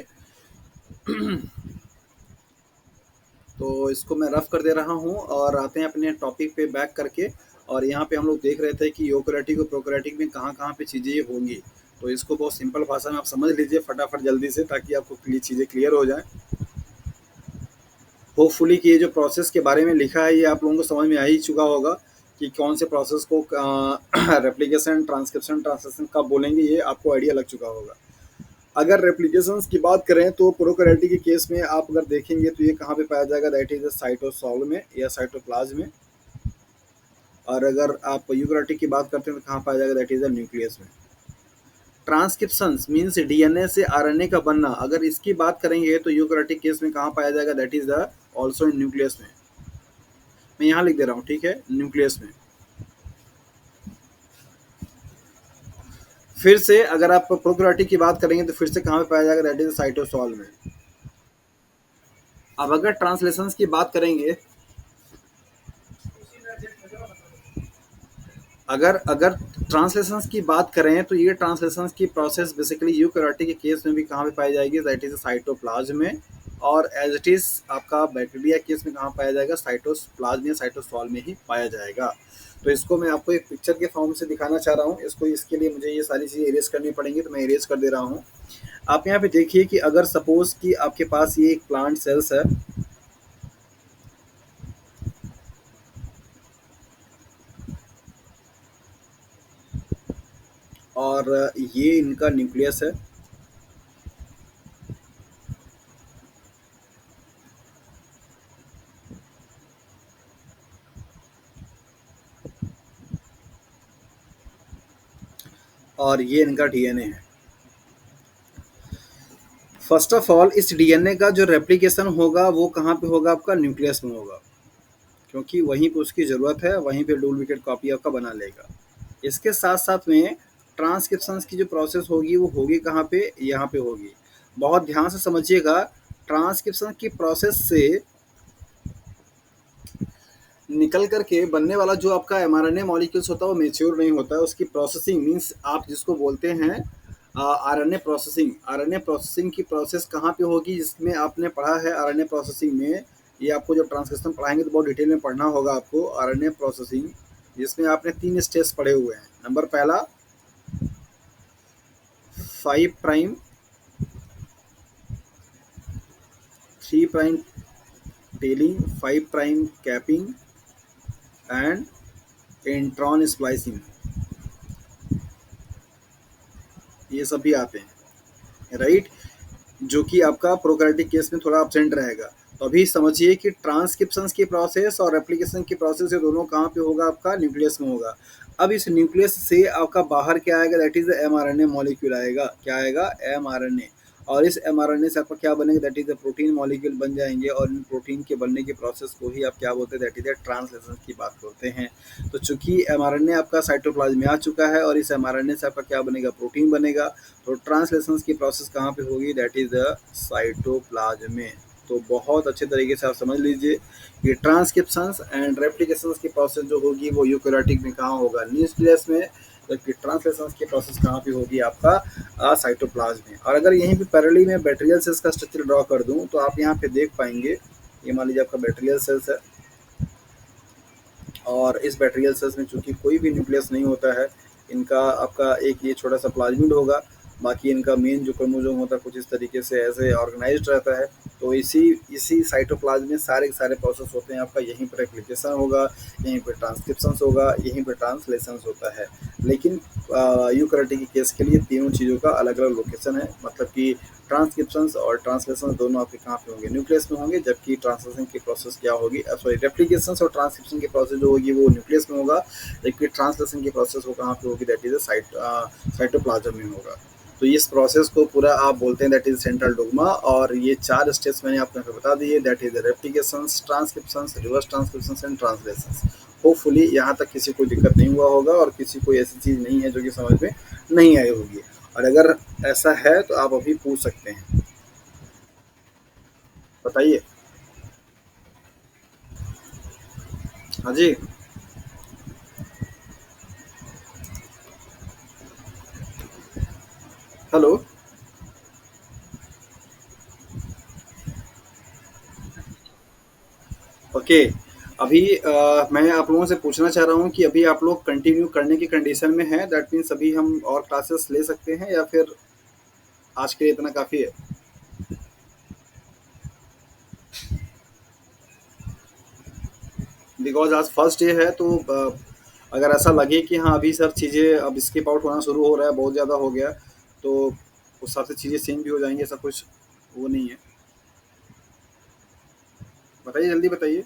S1: तो इसको मैं रफ कर दे रहा हूँ और आते हैं अपने टॉपिक पे बैक करके। और यहाँ पे हम लोग देख रहे थे कि यूकेरियोटिक और प्रोकैरियोटिक में कहाँ-कहाँ पे चीज़ें ये होंगी। तो इसको बहुत सिंपल भाषा में आप समझ लीजिए फटाफट जल्दी से, ताकि आपको चीज़ें क्लियर हो जाएँ। होपफुली कि ये जो प्रोसेस के बारे में लिखा है ये आप लोगों को समझ में आ ही चुका होगा कि कौन से प्रोसेस को रेप्लिकेशन, ट्रांसक्रिप्शन, ट्रांसलेशन कब बोलेंगे, ये आपको आइडिया लग चुका होगा। अगर रेप्लिकेशंस की बात करें तो प्रोकैरियोटिक के केस में आप अगर देखेंगे तो ये कहाँ पे पाया जाएगा, दैट इज साइटोसॉल में या साइटोप्लाज्म में। और अगर आप यूकेरियोटिक की बात करते हैं तो कहाँ पाया जाएगा, दैट इज द न्यूक्लियस में। ट्रांसक्रिप्शंस मीन्स डीएनए से आरएनए का बनना, अगर इसकी बात करेंगे तो यूकेरियोटिक केस में कहाँ पाया जाएगा, that is the also in nucleus में। मैं यहाँ लिख दे रहा हूँ, ठीक है, न्यूक्लियस में। फिर से अगर आप प्रोकैरियोटिक की बात करेंगे तो फिर से कहाँ पे पाया जाएगा, दैट इज साइटोसॉल में। अब अगर ट्रांसलेशंस की बात करेंगे, अगर अगर ट्रांसलेशंस की बात करें तो ये ट्रांसलेशंस की प्रोसेस बेसिकली यूकेरियोटिक के केस में भी कहाँ पे पाई जाएगी, दैट इज साइटोप्लाज्म में। और एज इट इज आपका बैक्टीरिया केस में कहाँ पाया जाएगा, साइटोप्लाज्म या साइटोसॉल में ही पाया जाएगा। तो इसको मैं आपको एक पिक्चर के फॉर्म से दिखाना चाह रहा हूँ। इसको इसके लिए मुझे ये सारी चीज़ें इरेज करनी पड़ेंगी, तो मैं इरेज कर दे रहा हूँ। आप यहाँ पे देखिए कि अगर सपोज कि आपके पास ये एक प्लांट सेल्स है, और ये इनका न्यूक्लियस है, और ये इनका डीएनए है। फर्स्ट ऑफ ऑल इस डीएनए का जो रेप्लिकेशन होगा वो कहाँ पे होगा, आपका न्यूक्लियस में होगा, क्योंकि वहीं पे उसकी ज़रूरत है, वहीं पे डुप्लीकेट कॉपी आपका बना लेगा। इसके साथ साथ में ट्रांसक्रिप्शन की जो प्रोसेस होगी वो होगी कहाँ पे, यहाँ पे होगी। बहुत ध्यान से समझिएगा, ट्रांसक्रिप्शन की प्रोसेस से निकल करके बनने वाला जो आपका एमआरएनए मॉलिक्यूल्स होता है वो मेच्योर नहीं होता है। उसकी प्रोसेसिंग मीन्स आप जिसको बोलते हैं आरएनए प्रोसेसिंग। आरएनए प्रोसेसिंग की प्रोसेस कहाँ पे होगी, जिसमें आपने पढ़ा है आरएनए प्रोसेसिंग में, ये आपको जब ट्रांसक्रिप्शन पढ़ाएंगे तो बहुत डिटेल में पढ़ना होगा आपको आरएनए प्रोसेसिंग, जिसमें आपने 3 स्टेप्स पढ़े हुए हैं। नंबर पहला 5 prime, 3 prime telling, 5 prime capping and intron splicing, ये सब भी आते हैं, राइट? जो कि आपका प्रोकैरियोटिक केस में थोड़ा एब्सेंट रहेगा। तो अभी समझिए कि ट्रांसक्रिप्शन की प्रोसेस और रेप्लिकेशन की प्रोसेस, ये दोनों कहाँ पे होगा, आपका न्यूक्लियस में होगा। अब इस न्यूक्लियस से आपका बाहर क्या आएगा, दैट इज एमआरएनए मॉलिक्यूल आएगा। क्या आएगा, एमआरएनए। और इस एमआरएनए से आपका क्या बनेगा, that is the protein molecule बन जाएँगे, और इन प्रोटीन के बनने के प्रोसेस को ही आप क्या बोलते हैं, दैट इज़ द ट्रांसलेशन की बात करते हैं। तो चूँकि एमआरएनए आपका साइटोप्लाज़्म में आ चुका है और इस एमआरएनए से आपका क्या बनेगा, प्रोटीन बनेगा। तो ट्रांसलेशंस की प्रोसेस कहाँ पे होगी, दैट इज़ द साइटोप्लाज़्म में। तो बहुत अच्छे तरीके से आप समझ लीजिए कि ट्रांसक्रिप्शंस एंड रेप्लिकेशंस की प्रोसेस जो होगी वो यूकेरियोटिक में कहाँ होगा, न्यूक्लियस में, जबकि ट्रांसलेशंस की प्रोसेस कहाँ पे होगी, आपका साइटोप्लाज्म में। और अगर यहीं पे पैरेलली में बैक्टीरियल सेल्स का स्ट्रक्चर ड्रॉ कर दूं तो आप यहाँ पे देख पाएंगे, ये मान लीजिए आपका बैक्टीरियल सेल्स है, और इस बैक्टीरियल सेल्स में चूंकि कोई भी न्यूक्लियस नहीं होता है, इनका आपका एक ये छोटा सा प्लाज्मिड होगा, बाकी इनका मेन जो क्रोमोसोम होता है कुछ इस तरीके से ऐसे ऑर्गेनाइज्ड रहता है। तो इसी इसी साइटोप्लाज्म में सारे के सारे प्रोसेस होते हैं आपका, यहीं पर रेप्लिकेशन होगा, यहीं पर ट्रांसक्रिप्शन होगा, यहीं पर ट्रांसलेशन होता है। लेकिन यूकेरियोटिक के केस के लिए तीनों चीज़ों का अलग अलग लोकेशन है, मतलब कि ट्रांसक्रिप्शन और ट्रांसलेशन दोनों आपके कहाँ पे होंगे, न्यूक्लियस में होंगे, जबकि ट्रांसलेशन की प्रोसेस क्या होगी, सॉरी रेप्लिकेशन और ट्रांसक्रिप्शन की प्रोसेस जो होगी वो न्यूक्लियस में होगा, जबकि ट्रांसलेशन की प्रोसेस वो कहाँ पे होगी, दैट इज साइटोप्लाज्म में होगा। तो इस प्रोसेस को पूरा आप बोलते हैं दैट इज सेंट्रल डोग्मा, और ये 4 स्टेप्स मैंने आपको यहाँ पे बता दिए, that is replication, transcription, reverse transcription and translation. Hopefully यहाँ तक किसी को दिक्कत नहीं हुआ होगा और किसी कोई ऐसी चीज़ नहीं है जो कि समझ में नहीं आई होगी। और अगर ऐसा है तो आप अभी पूछ सकते हैं, बताइए। हाँ जी। हेलो। ओके। अभी मैं आप लोगों से पूछना चाह रहा हूँ कि अभी आप लोग कंटिन्यू करने की कंडीशन में हैं, दैट मीन्स अभी हम और क्लासेस ले सकते हैं या फिर आज के लिए इतना काफ़ी है। बिकॉज आज फर्स्ट डे है, तो अगर ऐसा लगे कि हाँ अभी सर चीज़ें अब स्किप आउट होना शुरू हो रहा है, बहुत ज़्यादा हो गया, तो उस हिसाब से चीज़ें चेंज भी हो जाएंगी, ऐसा कुछ वो नहीं है। बताइए, जल्दी बताइए।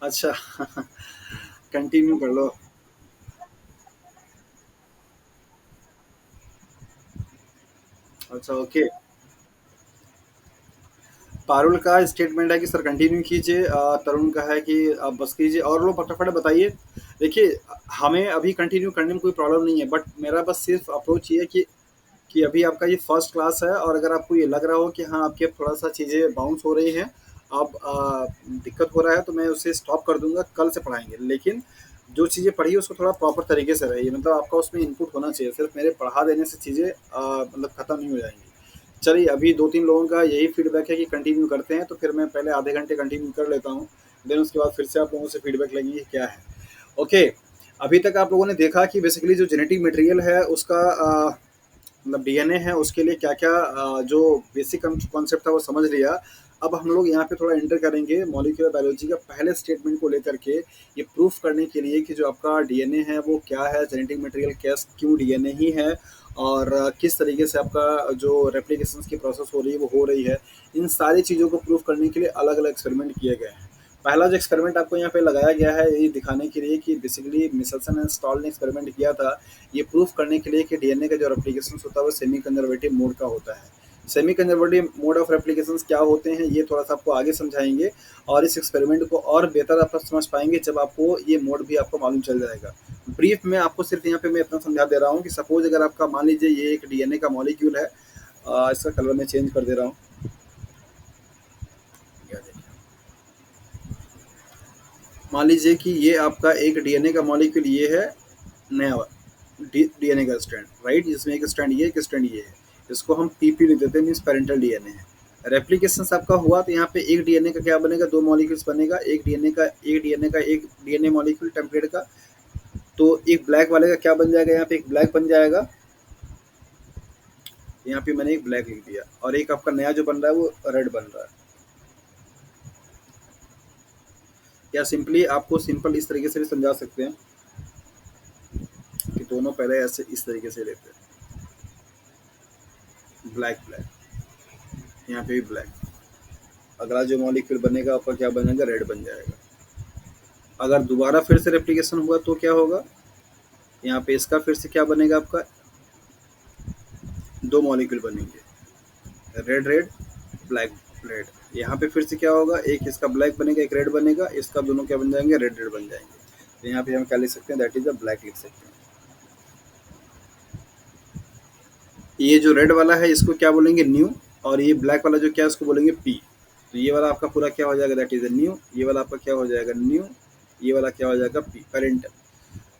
S1: अच्छा। कंटिन्यू कर लो। अच्छा, ओके। पारुल का स्टेटमेंट है कि सर कंटिन्यू कीजिए, तरुण का है कि आप बस कीजिए, और लोग फटाफट बताइए। देखिए, हमें अभी कंटिन्यू करने में कोई प्रॉब्लम नहीं है, बट मेरा बस सिर्फ अप्रोच ये है कि अभी आपका ये फर्स्ट क्लास है, और अगर आपको ये लग रहा हो कि हाँ आपके थोड़ा सा चीज़ें बाउंस हो रही हैं, अब दिक्कत हो रहा है, तो मैं उसे स्टॉप कर दूंगा, कल से पढ़ाएंगे। लेकिन जो चीज़ें पढ़ी है उसको थोड़ा प्रॉपर तरीके से रहिए, मतलब आपका उसमें इनपुट होना चाहिए, सिर्फ मेरे पढ़ा देने से चीज़ें मतलब ख़त्म नहीं हो जाएंगी। चलिए, अभी 2-3 लोगों का यही फीडबैक है कि कंटिन्यू करते हैं, तो फिर मैं पहले आधे घंटे कंटिन्यू कर लेता हूँ, देन उसके बाद फिर से आप लोगों से फीडबैक लेंगे कि क्या है। ओके। अभी तक आप लोगों ने देखा कि बेसिकली जो जेनेटिक मटेरियल है उसका मतलब डीएनए है, उसके लिए क्या क्या जो बेसिक कॉन्सेप्ट था वो समझ लिया। अब हम लोग यहाँ पे थोड़ा एंटर करेंगे मॉलिक्यूलर बायोलॉजी का पहले स्टेटमेंट को लेकर के, ये प्रूफ करने के लिए कि जो आपका डीएनए है वो क्या है, जेनेटिक मटेरियल कैस क्यों डीएनए ही है, और किस तरीके से आपका जो रेप्लिकेशन की प्रोसेस हो रही है वो हो रही है। इन सारी चीज़ों को प्रूफ करने के लिए अलग अलग एक्सपेरिमेंट किए गए हैं। पहला जो एक्सपेरिमेंट आपको यहाँ पे लगाया गया है ये दिखाने के लिए कि बेसिकली मिचेल्सन एंड स्टॉल ने एक्सपेरिमेंट किया था, ये प्रूफ करने के लिए कि डीएनए का जो रेप्लिकेशन होता है वो सेमी कंजर्वेटिव मोड का होता है। Semi conservative mode of replication क्या होते हैं ये थोड़ा सा आपको आगे समझाएंगे, और इस एक्सपेरिमेंट को और बेहतर आप समझ पाएंगे जब आपको ये मोड भी आपको मालूम चल जाएगा। ब्रीफ में आपको सिर्फ यहाँ पे मैं इतना समझा दे रहा हूँ कि सपोज अगर आपका मान लीजिए ये एक डीएनए का मॉलिक्यूल है, इसका कलर मैं चेंज कर दे रहा हूँ। मान लीजिए कि ये आपका एक डीएनए का मॉलिक्यूल ये है, नया डीएनए का स्ट्रैंड, राइट, जिसमें एक स्ट्रैंड ये है, एक स्ट्रैंड ये है। इसको हम पीपी लिख देते हैं, मीन्स पेरेंटल डीएनए है। रेप्लिकेशन आपका हुआ तो यहाँ पे एक डीएनए का क्या बनेगा, दो मॉलिक्यूल्स बनेगा, एक डीएनए मॉलिक्यूल टेम्पलेट का। तो एक ब्लैक वाले का क्या बन जाएगा, यहाँ पे एक ब्लैक बन जाएगा, यहाँ पे मैंने एक ब्लैक लिख दिया, और एक आपका नया जो बन रहा है वो रेड बन रहा है। या सिंपली आपको सिंपल इस तरीके से भी समझा सकते हैं कि दोनों पहले ऐसे इस तरीके से लेते हैं, ब्लैक ब्लैक, यहाँ पे भी ब्लैक। अगला जो मॉलिक्यूल बनेगा आपका क्या बनेगा, रेड बन जाएगा। अगर दोबारा फिर से रेप्लिकेशन हुआ तो क्या होगा, यहाँ पे इसका फिर से क्या बनेगा आपका, 2 मॉलिक्यूल बनेंगे, रेड रेड, ब्लैक रेड। यहाँ पे फिर से क्या होगा, एक इसका ब्लैक बनेगा, एक रेड बनेगा, इसका दोनों क्या बन जाएंगे, रेड रेड बन जाएंगे। तो यहाँ पे हम क्या लिख सकते हैं, दैट इज द ब्लैक लिख सकते हैं। ये जो रेड वाला है इसको क्या बोलेंगे, न्यू, और ये ब्लैक वाला जो क्या है उसको बोलेंगे पी। तो ये वाला आपका पूरा क्या हो जाएगा, दैट इज न्यू, ये वाला आपका क्या हो जाएगा, न्यू, ये वाला क्या हो जाएगा, पी, पेरेंटल।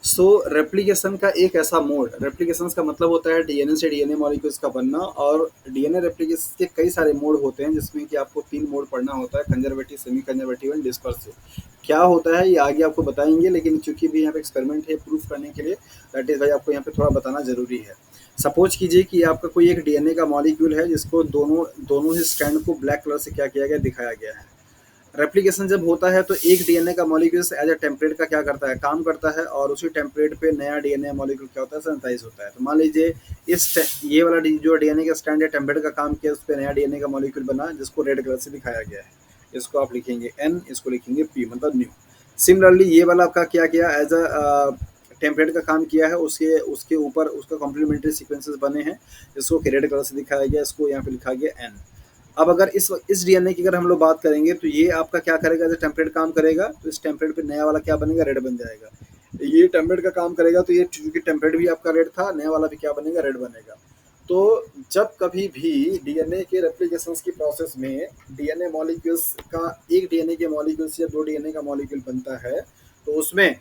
S1: सो रेप्लिकेशन का एक ऐसा मोड, रेप्लिकेशन का मतलब होता है डीएनए से डीएनए मॉलिक्यूल्स का बनना, और डीएनए रेप्लिकेशन के कई सारे मोड होते हैं जिसमें कि आपको 3 मोड पढ़ना होता है, conservative, semi conservative and dispersive. क्या होता है ये आगे आपको बताएंगे, लेकिन चूंकि भी यहाँ पे एक्सपेरिमेंट है प्रूफ करने के लिए, दैट इज भाई आपको यहाँ पे थोड़ा बताना जरूरी है। सपोज कीजिए कि आपका कोई एक डीएनए का मॉलिक्यूल है जिसको दोनों दोनों ही स्ट्रैंड को ब्लैक कलर से क्या किया गया, दिखाया गया है। रेप्लिकेशन जब होता है तो एक डीएनए का मॉलिक्यूल एज अ टेम्पलेट का क्या करता है, काम करता है, और उसी टेम्पलेट पे नया डीएनए मॉलिक्यूल क्या होता है, सेंथेसाइज होता है। तो मान लीजिए ये वाला जो डीएनए का स्टैंड है, टेम्पलेट का काम किया, उस पर नया डीएनए का मॉलिक्यूल बना जिसको रेड कलर से दिखाया गया है। इसको आप लिखेंगे एन, इसको लिखेंगे पी, मतलब न्यू। सिमिलरली ये वाला आपका क्या किया, एज अ टेम्पलेट का काम किया है, उसके उसके ऊपर उसका कॉम्प्लीमेंट्री सीक्वेंसेस बने हैं, जिसको रेड कलर से दिखाया गया, इसको यहाँ पे लिखा गया एन। अब अगर इस डीएनए की अगर हम लोग बात करेंगे तो ये आपका क्या करेगा, जब टेम्पलेट काम करेगा तो इस टेम्पलेट पे नया वाला क्या बनेगा, रेड बन जाएगा। ये टेम्पलेट का काम करेगा तो ये चूंकि टेम्पलेट भी आपका रेड था, नया वाला भी क्या बनेगा, रेड बनेगा। तो जब कभी भी डीएनए के रेप्लिकेशन की प्रोसेस में डीएनए मॉलिक्यूल्स का, एक डीएनए के मॉलिक्यूल्स या 2 डीएनए का मॉलिक्यूल बनता है, तो उसमें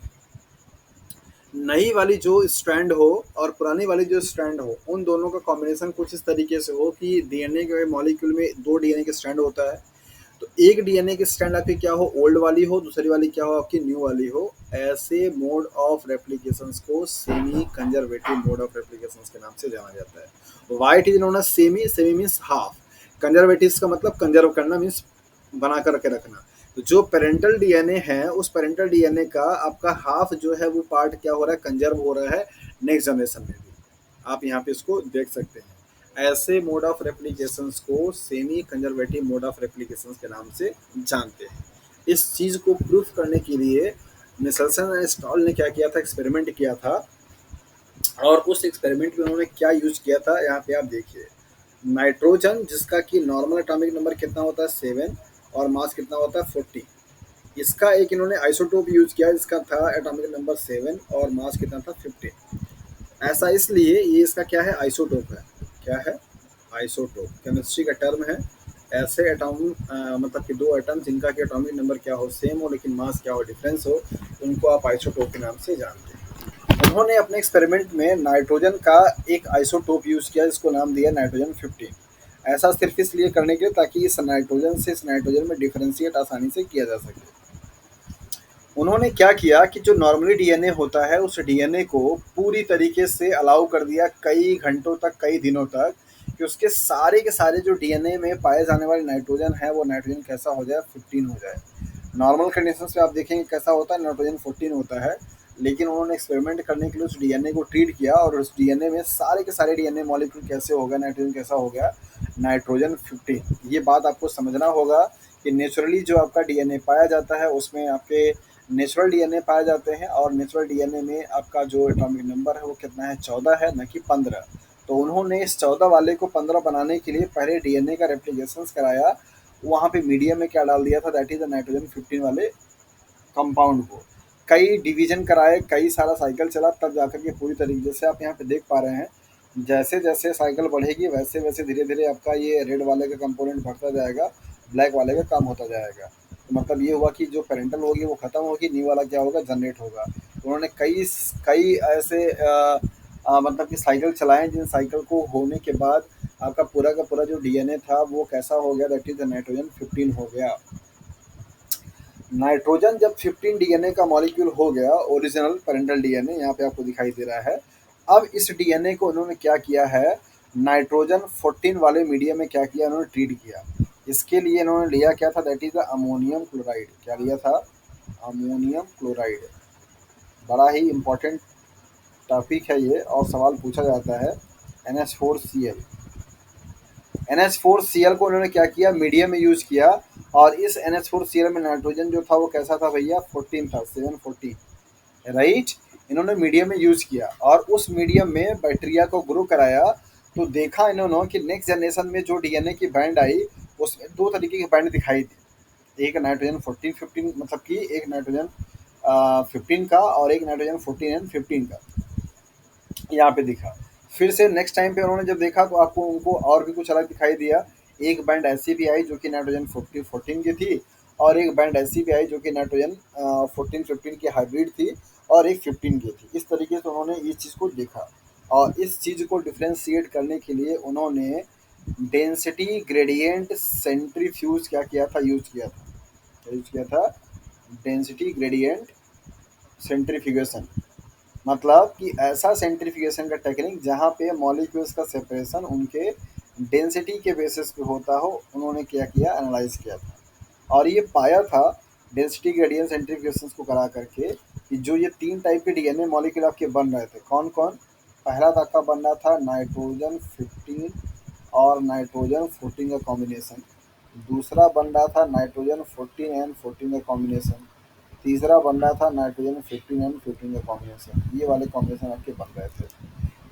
S1: नई वाली जो स्ट्रैंड हो और पुरानी वाली जो स्ट्रैंड हो, उन दोनों का कॉम्बिनेशन कुछ इस तरीके से हो कि डीएनए के मॉलिक्यूल में 2 डीएनए के स्ट्रैंड होता है। तो एक डीएनए की स्ट्रैंड आपकी क्या हो, ओल्ड वाली हो, दूसरी वाली क्या हो, आपकी न्यू वाली हो। ऐसे मोड ऑफ रेप्लिकेशंस को semi conservative mode of replications के नाम से जाना जाता है। Why it is known as semi, semi means half, conservative का मतलब कंजर्व करना मीन्स बना कर के रखना। तो जो पेरेंटल डीएनए है, उस पेरेंटल डीएनए का आपका हाफ जो है वो पार्ट क्या हो रहा है, कंजर्व हो रहा है नेक्स्ट जनरेशन में भी। आप यहाँ पे इसको देख सकते हैं। ऐसे मोड ऑफ रेप्लिकेशंस को semi conservative mode of replications के नाम से जानते हैं। इस चीज़ को प्रूफ करने के लिए निकलसन एंड स्टॉल ने क्या किया था, एक्सपेरिमेंट किया था। और उस एक्सपेरिमेंट में उन्होंने क्या यूज किया था, यहाँ पे आप देखिए। नाइट्रोजन जिसका कि नॉर्मल एटॉमिक नंबर कितना होता है, 7, और मास कितना होता है, 40। इसका एक इन्होंने आइसोटोप यूज किया, इसका था एटॉमिक नंबर 7 और मास कितना था, 15। ऐसा इसलिए, ये इसका क्या है, आइसोटोप है। क्या है, आइसोटोप केमिस्ट्री का टर्म है। ऐसे एटॉम मतलब कि 2 एटम जिनका कि एटॉमिक नंबर क्या हो, सेम हो, लेकिन मास क्या हो, डिफरेंस हो, उनको आप आइसोटोप के नाम से जानते हैं। उन्होंने अपने एक्सपेरिमेंट में नाइट्रोजन का एक आइसोटोप यूज किया, जिसको नाम दिया नाइट्रोजन 15। ऐसा सिर्फ इसलिए करने के लिए ताकि इस नाइट्रोजन से इस नाइट्रोजन में डिफरेंशिएट आसानी से किया जा सके। उन्होंने क्या किया कि जो नॉर्मली डीएनए होता है, उस डीएनए को पूरी तरीके से अलाउ कर दिया कई घंटों तक, कई दिनों तक, कि उसके सारे के सारे जो डीएनए में पाए जाने वाले नाइट्रोजन है, वो नाइट्रोजन कैसा हो जाए, 15 हो जाए। नॉर्मल कंडीशंस पे आप देखेंगे कैसा होता है, नाइट्रोजन 14 होता है। लेकिन उन्होंने एक्सपेरिमेंट करने के लिए उस डीएनए को ट्रीट किया, और उस डीएनए में सारे के सारे डीएनए मॉलिक्यूल कैसे हो गया, नाइट्रोजन कैसा हो गया, नाइट्रोजन 15। ये बात आपको समझना होगा कि नेचुरली जो आपका डीएनए पाया जाता है, उसमें आपके नेचुरल डीएनए पाए जाते हैं, और नेचुरल डीएनए में आपका जो एटॉमिक नंबर है वो कितना है, 14 है, न कि 15। तो उन्होंने इस 14 वाले को 15 बनाने के लिए पहले डीएनए का रेप्लिकेशन कराया। वहाँ पे मीडियम में क्या डाल दिया था, दैट इज द नाइट्रोजन 15 वाले कंपाउंड को। कई डिवीजन कराए, कई सारा साइकिल चला, तब जाकर के पूरी तरीके से आप यहाँ पे देख पा रहे हैं। जैसे जैसे साइकिल बढ़ेगी, वैसे वैसे धीरे धीरे आपका ये रेड वाले का कंपोनेंट बढ़ता जाएगा, ब्लैक वाले का कम होता जाएगा। तो मतलब ये हुआ कि जो पेरेंटल होगी वो खत्म होगी, न्यू वाला क्या होगा, जनरेट होगा। तो उन्होंने कई कई ऐसे मतलब कि साइकिल चलाएं, जिन साइकिल को होने के बाद आपका पूरा का पूरा जो डीएनए था वो कैसा हो गया, दैट इज द नाइट्रोजन 15 हो गया। नाइट्रोजन जब 15 डीएनए का मॉलिक्यूल हो गया, ओरिजिनल पेरेंटल डीएनए यहाँ पे आपको दिखाई दे रहा है। अब इस डीएनए को उन्होंने क्या किया है, नाइट्रोजन 14 वाले मीडियम में क्या किया, उन्होंने ट्रीट किया। इसके लिए इन्होंने लिया क्या था, that is the ammonium chloride. क्या लिया था, अमोनियम क्लोराइड। बड़ा ही इंपॉर्टेंट टॉपिक है ये, और सवाल पूछा जाता है। NH4Cl, NH4Cl को उन्होंने क्या किया, मीडियम में यूज किया। और इस NH4Cl में नाइट्रोजन जो था वो कैसा था भैया, 14 था, 714, राइट। इन्होंने मीडियम में यूज़ किया और उस मीडियम में बैक्टीरिया को ग्रो कराया। तो देखा इन्होंने कि नेक्स्ट जनरेशन में जो डीएनए की बैंड आई, उसमें 2 तरीके की बैंड दिखाई दी। एक नाइट्रोजन 14-15, मतलब कि एक नाइट्रोजन 15 का और एक नाइट्रोजन 14 एंड 15 का यहाँ पे दिखा। फिर से नेक्स्ट टाइम पे उन्होंने जब देखा तो आपको उनको और भी कुछ अलग दिखाई दिया। एक बैंड ऐसी भी आई जो कि नाइट्रोजन 14 की थी और एक बैंड ऐसी भी आई जो कि नाइट्रोजन 14-15 की हाइब्रिड थी और एक 15 की थी। इस तरीके से उन्होंने इस चीज़ को देखा और इस चीज़ को डिफ्रेंशिएट करने के लिए उन्होंने डेंसिटी ग्रेडियंट सेंट्रीफ्यूज क्या किया था, यूज़ किया था। क्या यूज़ किया था? Density gradient centrifugation. मतलब कि ऐसा सेंट्रीफिकेशन का टेक्निक जहाँ पे मॉलिक्यूल्स का सेपरेशन उनके डेंसिटी के बेसिस पे होता हो, उन्होंने क्या किया, एनालाइज किया था और ये पाया था डेंसिटी ग्रेडियंट सेंट्रीफिकेशन को करा करके कि जो ये 3 टाइप के डीएनए मॉलिक्यूल आपके बन रहे थे, कौन कौन? पहला तो आपका बन रहा था नाइट्रोजन 15 और नाइट्रोजन 14 का कॉम्बिनेशन। दूसरा बन रहा था नाइट्रोजन 14 एंड 14 का कॉम्बिनेशन। तीसरा बन रहा था नाइट्रोजन 15 एंड 15 का कॉम्बिनेशन। ये वाले कॉम्बिनेशन आपके बन रहे थे।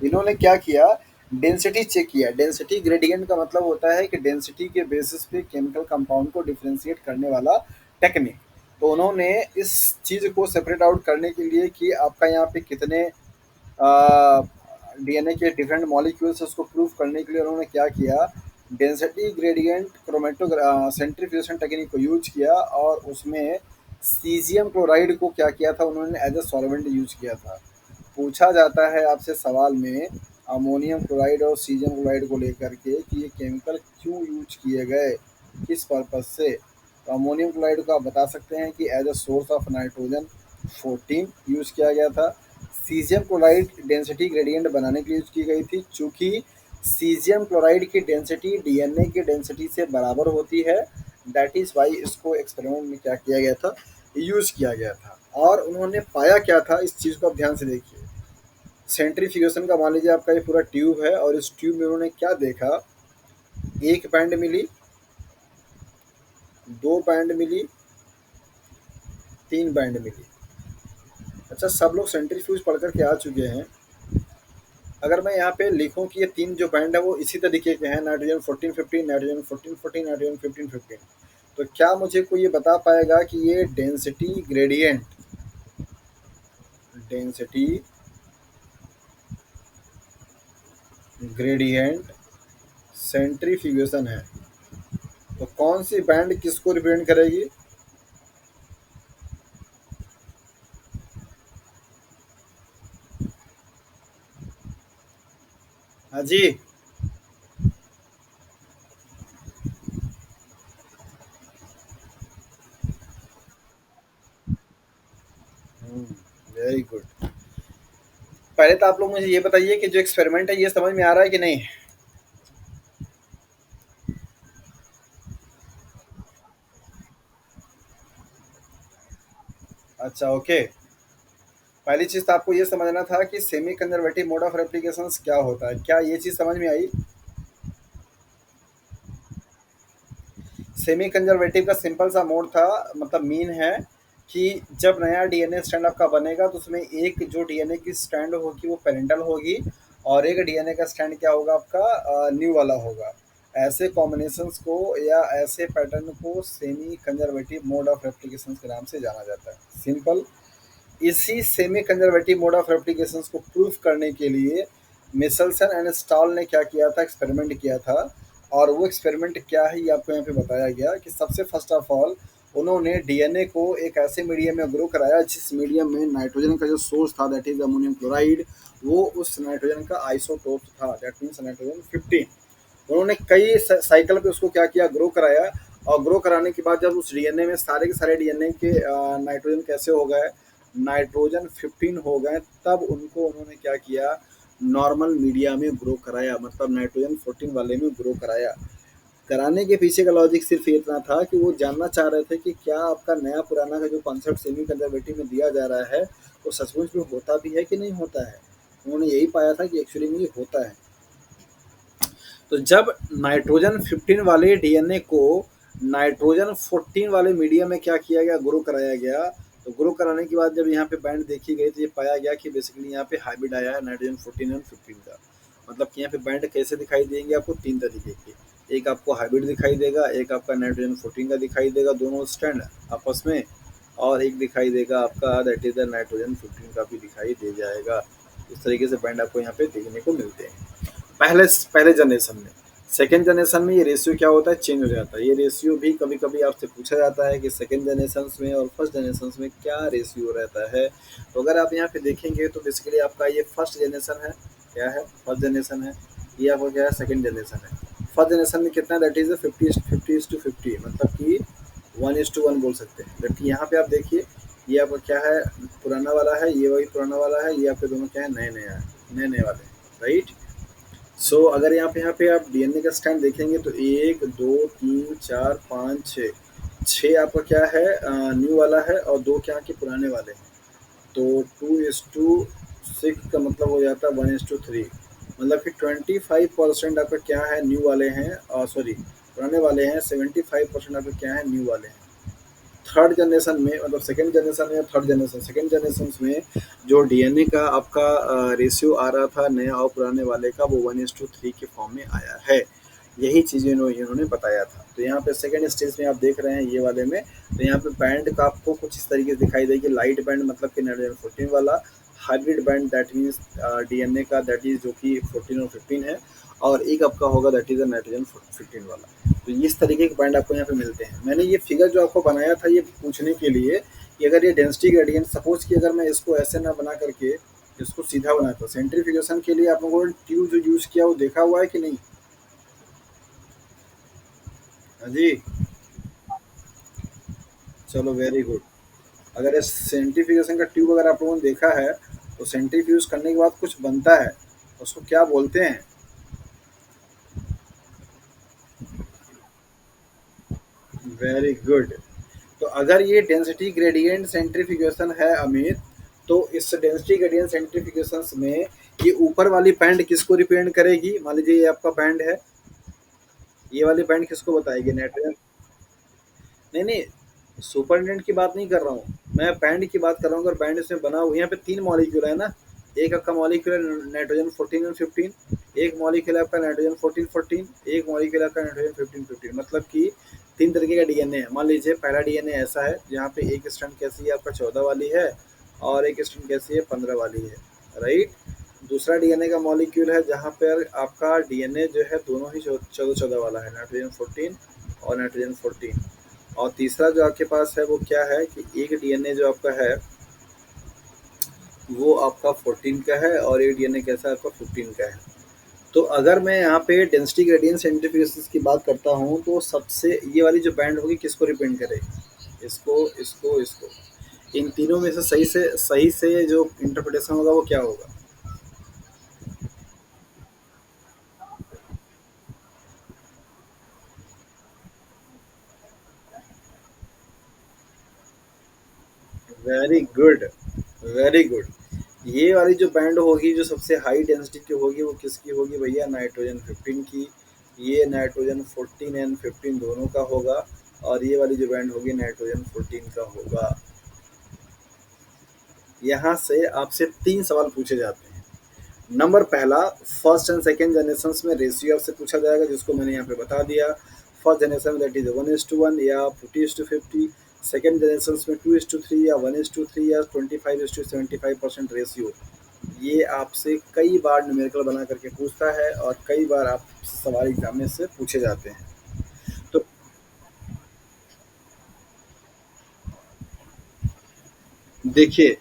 S1: इन्होंने क्या किया, डेंसिटी चेक किया। डेंसिटी ग्रेडियंट का मतलब होता है कि डेंसिटी के बेसिस पे केमिकल कंपाउंड को डिफ्रेंशिएट करने वाला टेक्निक। तो उन्होंने इस चीज़ को सेपरेट आउट करने के लिए कि आपका यहाँ पे कितने डीएनए के डिफरेंट मॉलिक्यूल्स, उसको प्रूव करने के लिए उन्होंने क्या किया, डेंसिटी ग्रेडियंट क्रोमेटो सेंट्रीफ्यूगेशन टेक्निक को यूज किया और उसमें सीजियम क्लोराइड को क्या किया था, उन्होंने एज ए सॉल्वेंट यूज किया था। पूछा जाता है आपसे सवाल में अमोनियम क्लोराइड और सीजियम क्लोराइड को लेकर के कि ये केमिकल क्यों यूज किए गए, किस पर्पज से। तो अमोनियम क्लोराइड को आप बता सकते हैं कि as a source of nitrogen 14 use किया गया था। सीजियम क्लोराइड डेंसिटी ग्रेडियंट बनाने के लिए यूज की गई थी, चूँकि सीजियम क्लोराइड की डेंसिटी डीएनए की डेंसिटी से बराबर होती है। दैट इज़ वाई इसको एक्सपेरिमेंट में क्या किया गया था, यूज़ किया गया था। और उन्होंने पाया क्या था, इस चीज़ को आप ध्यान से देखिए। सेंट्रीफ्यूगेशन का मान लीजिए आपका ये पूरा ट्यूब है और इस ट्यूब में उन्होंने क्या देखा, एक बैंड मिली, दो बैंड मिली, तीन बैंड मिली। अच्छा, सब लोग सेंट्रीफ्यूज पढ़ कर के आ चुके हैं। अगर मैं यहाँ पे लिखूँ कि ये तीन जो बैंड है वो इसी तरीके के हैं, नाइट्रोजन 14-15, नाइट्रोजन 14-14, नाइट्रोजन 15-15, तो क्या मुझे कोई ये बता पाएगा कि ये डेंसिटी ग्रेडियंट सेंट्रीफ्यूगेशन है, तो कौन सी बैंड किसको रिप्रेजेंट करेगी? हाँ जी। Very good. पहले तो आप लोग मुझे ये बताइए कि जो एक्सपेरिमेंट है ये समझ में आ रहा है कि नहीं? अच्छा, ओके। पहली चीज़ तो आपको ये समझना था कि सेमी कंजर्वेटिव मोड ऑफ रेप्लिकेशंस क्या होता है। क्या ये चीज़ समझ में आई? सेमी कंजर्वेटिव का सिंपल सा मोड था, मतलब मीन है कि जब नया डीएनए स्ट्रैंड आपका बनेगा तो उसमें एक जो डीएनए की स्ट्रैंड होगी वो पेरेंटल होगी और एक डीएनए का स्ट्रैंड क्या होगा, आपका न्यू वाला होगा। ऐसे कॉम्बिनेशंस को या ऐसे पैटर्न को semi conservative mode of replication के नाम से जाना जाता है। सिंपल। इसी semi conservative mode of replications को प्रूफ करने के लिए मिचेल्सन एंड स्टॉल ने क्या किया था, एक्सपेरिमेंट किया था। और वो एक्सपेरिमेंट क्या है ये आपको यहाँ पे बताया गया कि सबसे फर्स्ट ऑफ ऑल उन्होंने डीएनए को एक ऐसे मीडियम में ग्रो कराया जिस मीडियम में नाइट्रोजन का जो सोर्स था, दैट इज अमोनियम क्लोराइड, वो उस नाइट्रोजन का आइसोटोप था, दैट मीन्स नाइट्रोजन 15। उन्होंने कई साइकिल पे उसको क्या किया, ग्रो कराया। और ग्रो कराने के बाद जब उस डीएनए में सारे के सारे डीएनए के नाइट्रोजन कैसे हो गए, नाइट्रोजन 15 हो गए, तब उनको उन्होंने क्या किया, नॉर्मल मीडिया में ग्रो कराया, मतलब नाइट्रोजन 14 वाले में ग्रो कराया। कराने के पीछे का लॉजिक सिर्फ ये इतना था कि वो जानना चाह रहे थे कि क्या आपका नया पुराना का जो कॉन्सेप्ट सेमी कंजर्वेटिव में दिया जा रहा है वो सचमुच में होता भी है कि नहीं होता है। उन्होंने यही पाया था कि एक्चुअली में ये होता है। तो जब नाइट्रोजन 15 वाले डीएनए को नाइट्रोजन 14 वाले मीडियम में क्या किया गया, ग्रो कराया गया, तो ग्रो कराने के बाद जब यहाँ पे बैंड देखी गई तो ये पाया गया कि बेसिकली यहाँ पे हाइब्रिड आया है नाइट्रोजन 14 एंड 15 का। मतलब कि यहाँ पे बैंड कैसे दिखाई देंगे आपको, तीन तरीके के। एक आपको हाइब्रिड दिखाई देगा, एक आपका नाइट्रोजन 14 का दिखाई देगा, दोनों स्टैंड आपस में, और एक दिखाई देगा आपका दैट इज द नाइट्रोजन 15 का भी दिखाई दे जाएगा। इस तरीके से बैंड आपको यहाँ पे देखने को मिलते हैं पहले पहले जनरेशन में। सेकेंड जनरेशन में ये रेशियो क्या होता है, चेंज हो जाता है। ये रेशियो भी कभी कभी आपसे पूछा जाता है कि सेकेंड जनरेशन में और फर्स्ट जनरेशन में क्या रेशियो रहता है। तो अगर आप यहाँ पे देखेंगे तो बेसिकली आपका ये फर्स्ट जनरेशन है, क्या है, फर्स्ट जनरेशन है। ये आपका क्या है, सेकेंड जनरेशन है। फर्स्ट जनरेशन में कितना, दैट इज 50:50, मतलब कि 1:1 बोल सकते हैं। जबकि यहाँ पे आप देखिए ये आपका क्या है, पुराना वाला है, ये वही पुराना वाला है, ये आपके दोनों क्या है, नए नए है, नए नए वाले, राइट। सो अगर यहाँ पे आप डीएनए का स्टैंड देखेंगे तो एक दो तीन चार पाँच छः, छः आपका क्या है न्यू वाला है, और दो क्या के पुराने वाले हैं। तो 2:6 का मतलब हो जाता है 1:3। मतलब कि 25% आपका क्या है, न्यू वाले हैं, और सॉरी पुराने वाले हैं, 75% आपका क्या है, न्यू वाले हैं। थर्ड जनरेशन में, मतलब सेकंड जनरेशन में, थर्ड जनरेशन, सेकंड जनरेशन में जो डीएनए का आपका रेशियो आ रहा था नया और पुराने वाले का, वो 1:3 के फॉर्म में आया है। यही चीज़ इन्होंने बताया था। तो यहाँ पे सेकंड स्टेज में आप देख रहे हैं ये वाले में, तो यहाँ पे बैंड का आपको कुछ इस तरीके से दिखाई देगी। लाइट बैंड मतलब कि नाइट्रोजन 14 वाला, hybrid band that means DNA का, दैट इज जो कि 14 और 15 है, और एक आपका होगा दैट इज नाइट्रोजन 15 वाला। तो इस तरीके के बैंड आपको यहाँ पे मिलते हैं। मैंने ये फिगर जो आपको बनाया था ये पूछने के लिए कि अगर ये डेंसिटी ग्रेडियंट, सपोज कि अगर मैं इसको ऐसे ना बना करके इसको सीधा बनाता, सेंट्रीफ्यूगेशन के लिए आप लोगों ने ट्यूब जो यूज किया वो देखा हुआ है कि नहीं? हाँ जी, चलो वेरी गुड। अगर इस सेंट्रीफ्यूगेशन का ट्यूब अगर आप लोगों ने देखा है तो सेंट्रीफ्यूज करने के बाद कुछ बनता है, उसको क्या बोलते हैं? Very good. तो अगर ये डेंसिटी ग्रेडियंट सेंट्रीफ्यूगेशन है अमित, तो इस डेंसिटी ग्रेडियंट सेंट्रीफ्यूगेशन में ये ऊपर वाली बैंड किसको रिप्रेजेंट करेगी? मान लीजिए ये आपका बैंड है, ये वाली बैंड किसको बताएगी, नाइट्रोजन? नहीं नहीं, सुपरडेंट की बात नहीं कर रहा हूँ मैं, बैंड की बात कर रहा हूँ। अगर बैंड इसमें बना हुआ, यहाँ पे तीन मॉलिक्यूल है ना, एक आपका मॉलिक्यूल है नाइट्रोजन 14 और 15, एक मॉलिक्यूल है आपका नाइट्रोजन 14 14, एक मॉलिक्यूल है आपका नाइट्रोजन 15 15। मतलब कि तीन तरीके का डीएनए है। मान लीजिए पहला डीएनए ऐसा है जहाँ पे एक स्ट्रैंड कैसी है आपका 14 वाली है, और एक स्ट्रैंड कैसी है 15 वाली है, राइट। दूसरा डीएनए का मॉलिक्यूल है जहाँ पर आपका डीएनए जो है दोनों ही 14 14 वाला है, नाइट्रोजन 14 और नाइट्रोजन 14। और तीसरा जो आपके पास है वो क्या है कि एक डीएनए जो आपका है वो आपका 14 का है, और एक डीएनए कैसा है आपका 15 का है। तो अगर मैं यहाँ पे डेंसिटी ग्रेडियंट सेंट्रीफ्यूगेशन की बात करता हूँ तो सबसे ये वाली जो बैंड होगी किसको रिप्रेजेंट करेगी? इसको, इसको, इसको। इन तीनों में से सही से जो इंटरप्रिटेशन होगा वो क्या होगा? Very good, very good. ये वाली जो बैंड होगी जो सबसे हाई डेंसिटी की होगी वो किसकी होगी भैया? नाइट्रोजन 15 की। ये नाइट्रोजन 14 एंड 15 दोनों का होगा, और ये वाली जो बैंड होगी नाइट्रोजन 14 का होगा। यहाँ से आपसे तीन सवाल पूछे जाते हैं। नंबर पहला, फर्स्ट एंड सेकेंड जनरेशन में रेशियो आपसे पूछा जाएगा जिसको मैंने यहाँ पे बता दिया। फर्स्ट जनरेशन में दैट इज 1:1 या 50:50, सेकेंड जनरेशन में 2:3 या 1:3 या 25:75% रेशियो। ये आपसे कई बार न्यूमेरिकल बना करके पूछता है, और कई बार आप सवाल एग्जाम में से पूछे जाते हैं। तो देखिए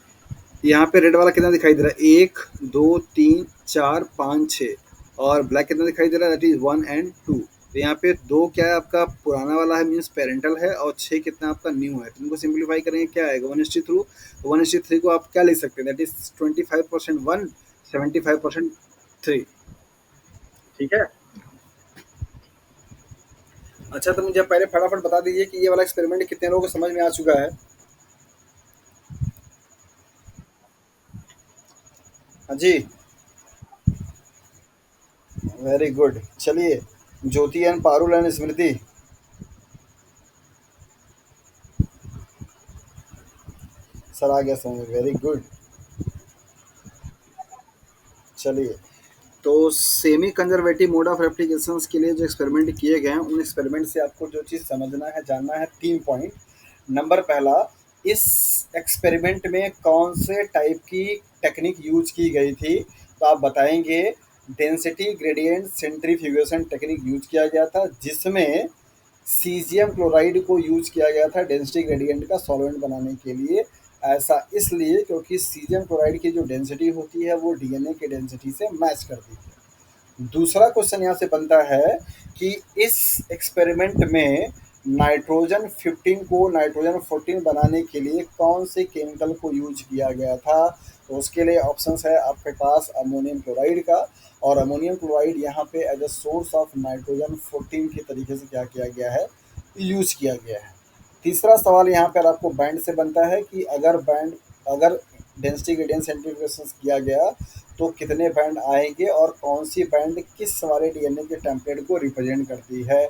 S1: यहाँ पे रेड वाला कितना दिखाई दे रहा है, एक दो तीन चार पाँच छः, और ब्लैक कितना दिखाई दे रहा है, दैट इज 1 and 2। तो यहाँ पे दो क्या है आपका पुराना वाला है, मीन्स पेरेंटल है, और छः कितना आपका न्यू है। तो इनको सिंप्लीफाई करेंगे क्या आएगा, 1:3। 1:3 को आप क्या लिख सकते हैं, दैट इज 25% 1, 75% 3। ठीक है। अच्छा, तो मुझे पहले फटाफट बता दीजिए कि ये वाला एक्सपेरिमेंट कितने लोगों को समझ में आ चुका है? हाँ जी, वेरी गुड। चलिए, Jyoti and Parul and Smriti, sir आ गया समझ, वेरी गुड। चलिए, तो semi conservative mode of replications के लिए जो एक्सपेरिमेंट किए गए हैं, उन एक्सपेरिमेंट से आपको जो चीज़ समझना है, जानना है, 3 पॉइंट। नंबर पहला, इस एक्सपेरिमेंट में कौन से टाइप की टेक्निक यूज़ की गई थी? तो आप बताएँगे density gradient centrifugation technique use किया गया था, जिसमें सीज़ियम क्लोराइड को यूज़ किया गया था डेंसिटी ग्रेडिएंट का सॉल्वेंट बनाने के लिए। ऐसा इसलिए क्योंकि सीज़ियम क्लोराइड की जो डेंसिटी होती है वो डीएनए की डेंसिटी से मैच करती है। दूसरा क्वेश्चन यहाँ से बनता है कि इस एक्सपेरिमेंट में नाइट्रोजन 15 को नाइट्रोजन 14 बनाने के लिए कौन से केमिकल को यूज किया गया था? तो उसके लिए ऑप्शंस है आपके पास अमोनियम क्लोराइड का, और अमोनियम क्लोराइड यहाँ पे as a source of nitrogen 14 के तरीके से क्या किया गया है, यूज किया गया है। तीसरा सवाल यहाँ पर आपको बैंड से बनता है कि अगर डेंसिटी ग्रेडियंट सेंट्रीफ्यूगेशन किया गया तो कितने बैंड आएंगे और कौन सी बैंड किस वाले डीएनए के टेम्पलेट को रिप्रेजेंट करती है?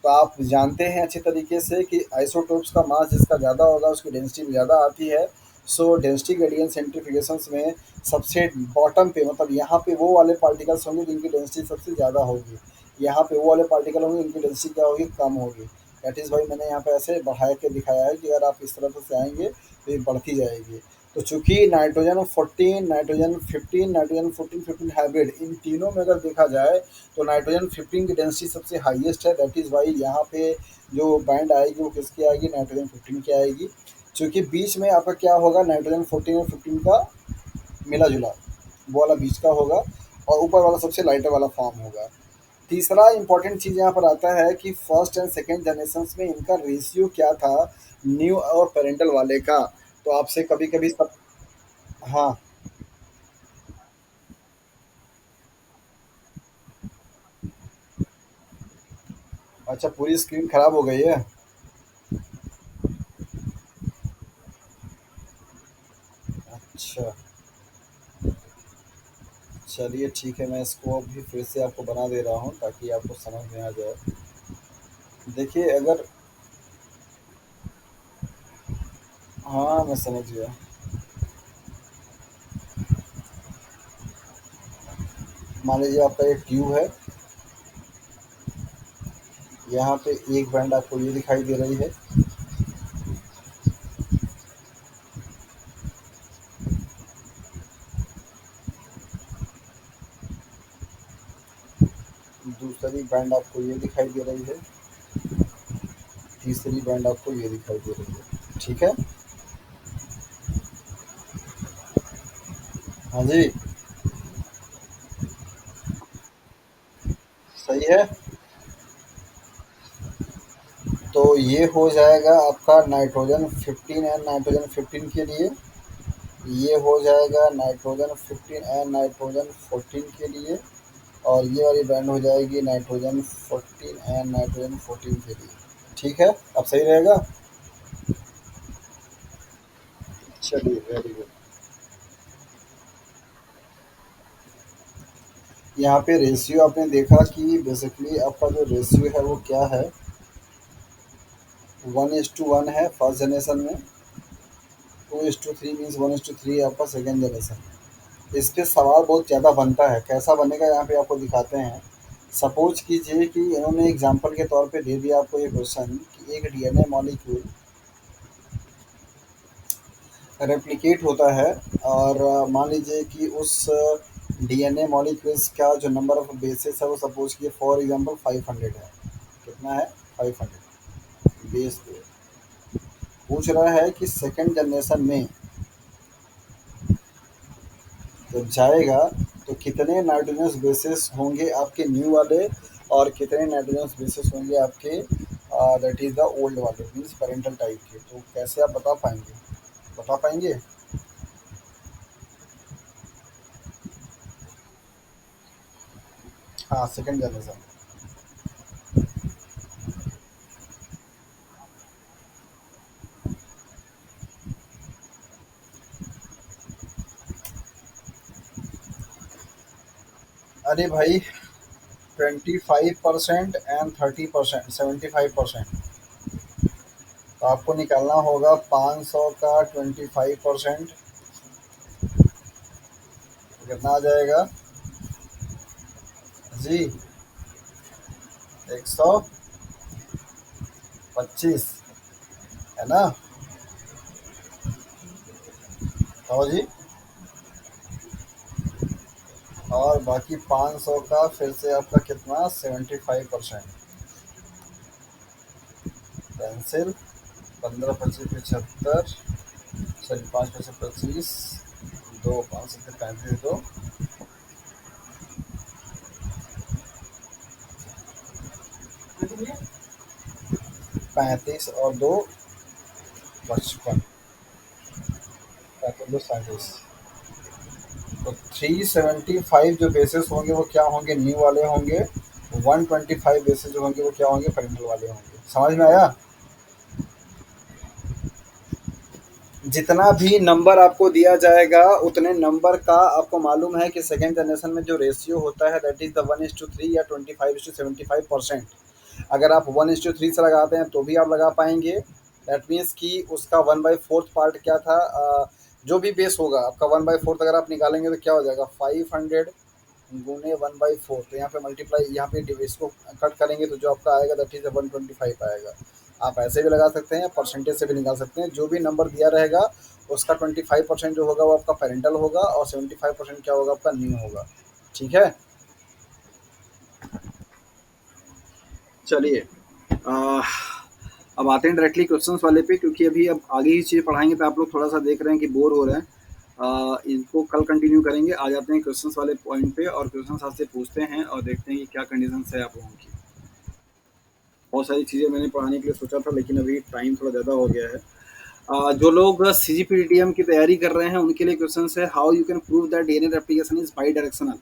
S1: तो आप जानते हैं अच्छे तरीके से कि आइसोटोप्स का मास जिसका ज़्यादा होगा उसकी डेंसिटी भी ज़्यादा आती है। सो डेंसिटी ग्रेडियंट सेंट्रीफ्यूगेशंस में सबसे बॉटम पे, मतलब यहाँ पे वो वाले पार्टिकल्स होंगे जिनकी डेंसिटी सबसे ज़्यादा होगी, यहाँ पे वो वाले पार्टिकल होंगे जिनकी डेंसिटी क्या होगी, कम होगी। दैट इज़ भाई मैंने यहाँ पे ऐसे बढ़ा के दिखाया है कि अगर आप इस तरफ से आएंगे तो ये बढ़ती जाएगी। तो चूंकि नाइट्रोजन 14, नाइट्रोजन 15, नाइट्रोजन 14 15 हाइब्रिड, इन तीनों में अगर देखा जाए तो नाइट्रोजन 15 की डेंसिटी सबसे हाईएस्ट है। दैट इज़ वाई यहाँ पे जो बैंड आएगी वो किसकी आएगी, नाइट्रोजन 15 की आएगी। चूंकि बीच में आपका क्या होगा, नाइट्रोजन 14 और 15 का मिला जुला वो वाला बीच का होगा, और ऊपर वाला सबसे लाइटर वाला फॉर्म होगा। तीसरा इंपॉर्टेंट चीज़ यहाँ पर आता है कि फर्स्ट एंड सेकेंड जनरेशन में इनका रेशियो क्या था, न्यू और पेरेंटल वाले का। तो आपसे कभी कभी सब, हाँ। अच्छा, पूरी स्क्रीन खराब हो गई है। अच्छा, चलिए ठीक है, मैं इसको अभी फिर से आपको बना दे रहा हूँ ताकि आपको समझ में आ जाए। देखिए अगर, हाँ मैं समझ गया। मान लीजिए आपका एक ट्यूब है, यहाँ पे एक बैंड आपको ये दिखाई दे रही है, दूसरी बैंड आपको ये दिखाई दे रही है, तीसरी बैंड आपको ये दिखाई दे रही है। ठीक है, हाँ जी, सही है। तो ये हो जाएगा आपका नाइट्रोजन 15 एंड नाइट्रोजन 15 के लिए, ये हो जाएगा नाइट्रोजन 15 एंड नाइट्रोजन 14 के लिए, और ये वाली बैंड हो जाएगी नाइट्रोजन 14 एंड नाइट्रोजन 14 के लिए। ठीक है, अब सही रहेगा। चलिए, वेरी गुड। यहाँ पे रेशियो आपने देखा कि बेसिकली आपका जो रेशियो है वो क्या है, 1:1 है फर्स्ट जनरेशन में, 2:3 मीन्स 1:3 आपका सेकेंड जनरेशन। इस पे सवाल बहुत ज़्यादा बनता है, कैसा बनेगा यहाँ पे आपको दिखाते हैं। सपोज कीजिए कि इन्होंने एग्जांपल के तौर पे दे दिया आपको ये क्वेश्चन कि एक डीएनए मॉलिक्यूल रेप्लिकेट होता है, और मान लीजिए कि उस डीएनए मॉलिक्यूल्स का जो नंबर ऑफ बेसेस है वो सपोज किए फॉर एग्जांपल 500 है। कितना है, 500 बेस पे। पूछ रहा है कि सेकंड जनरेशन में जब जाएगा तो कितने नाइट्रोजनस बेसिस होंगे आपके न्यू वाले, और कितने नाइट्रोजनस बेसिस होंगे आपके दैट इज़ द ओल्ड वाले, मीन्स पेरेंटल टाइप के। तो कैसे आप बता पाएंगे, बता पाएंगे? हाँ, सेकंड जनरेशन। अरे भाई, 25% एंड 30%, 75%। तो आपको निकालना होगा 500 का 25%। कितना आ जाएगा जी? 125 है ना? और जी, और बाकी 500 का फिर से आपका कितना 75%। पेंसिल 15 25 75, सॉरी 5 5 25, दो 5 7 35, दो 35 और दो 55, 35 तो 375 जो बेसिस होंगे वो क्या होंगे? न्यू वाले होंगे। 125 बेसिस जो होंगे वो क्या होंगे? पेरेंटल वाले होंगे। समझ में आया? जितना भी नंबर आपको दिया जाएगा उतने नंबर का आपको मालूम है कि सेकेंड जनरेशन में जो रेशियो होता है दैट इज द 1:3 या 25:75%। अगर आप 1:3 से लगाते हैं तो भी आप लगा पाएंगे। दैट मीन्स कि उसका 1/4 पार्ट क्या था, जो भी बेस होगा आपका 1/4 अगर आप निकालेंगे तो क्या हो जाएगा 500 गुने 1/4। तो यहाँ पे मल्टीप्लाई, यहाँ पे इसको कट करेंगे तो जो आपका आएगा दैट इज 125 आएगा। आप ऐसे भी लगा सकते हैं, परसेंटेज से भी निकाल सकते हैं। जो भी नंबर दिया रहेगा उसका 25% जो होगा वो आपका पेरेंटल होगा और 75% क्या होगा? आपका न्यू होगा। ठीक है, चलिए। आ, अब आते हैं डायरेक्टली क्वेश्चंस वाले पे, क्योंकि अभी अब आगे ही चीज़ पढ़ाएंगे तो आप लोग थोड़ा सा देख रहे हैं कि बोर हो रहे हैं। इनको कल कंटिन्यू करेंगे। आ जाते हैं क्वेश्चंस वाले पॉइंट पे और क्वेश्चंस आपसे पूछते हैं और देखते हैं कि क्या कंडीशन है आप लोगों की। बहुत सारी चीज़ें मैंने पढ़ाने के लिए सोचा था लेकिन अभी टाइम थोड़ा ज़्यादा हो गया है। जो लोग सीजीपीटीएम की तैयारी कर रहे हैं उनके लिए क्वेश्चन है, how you can prove that DNA replication is by directional.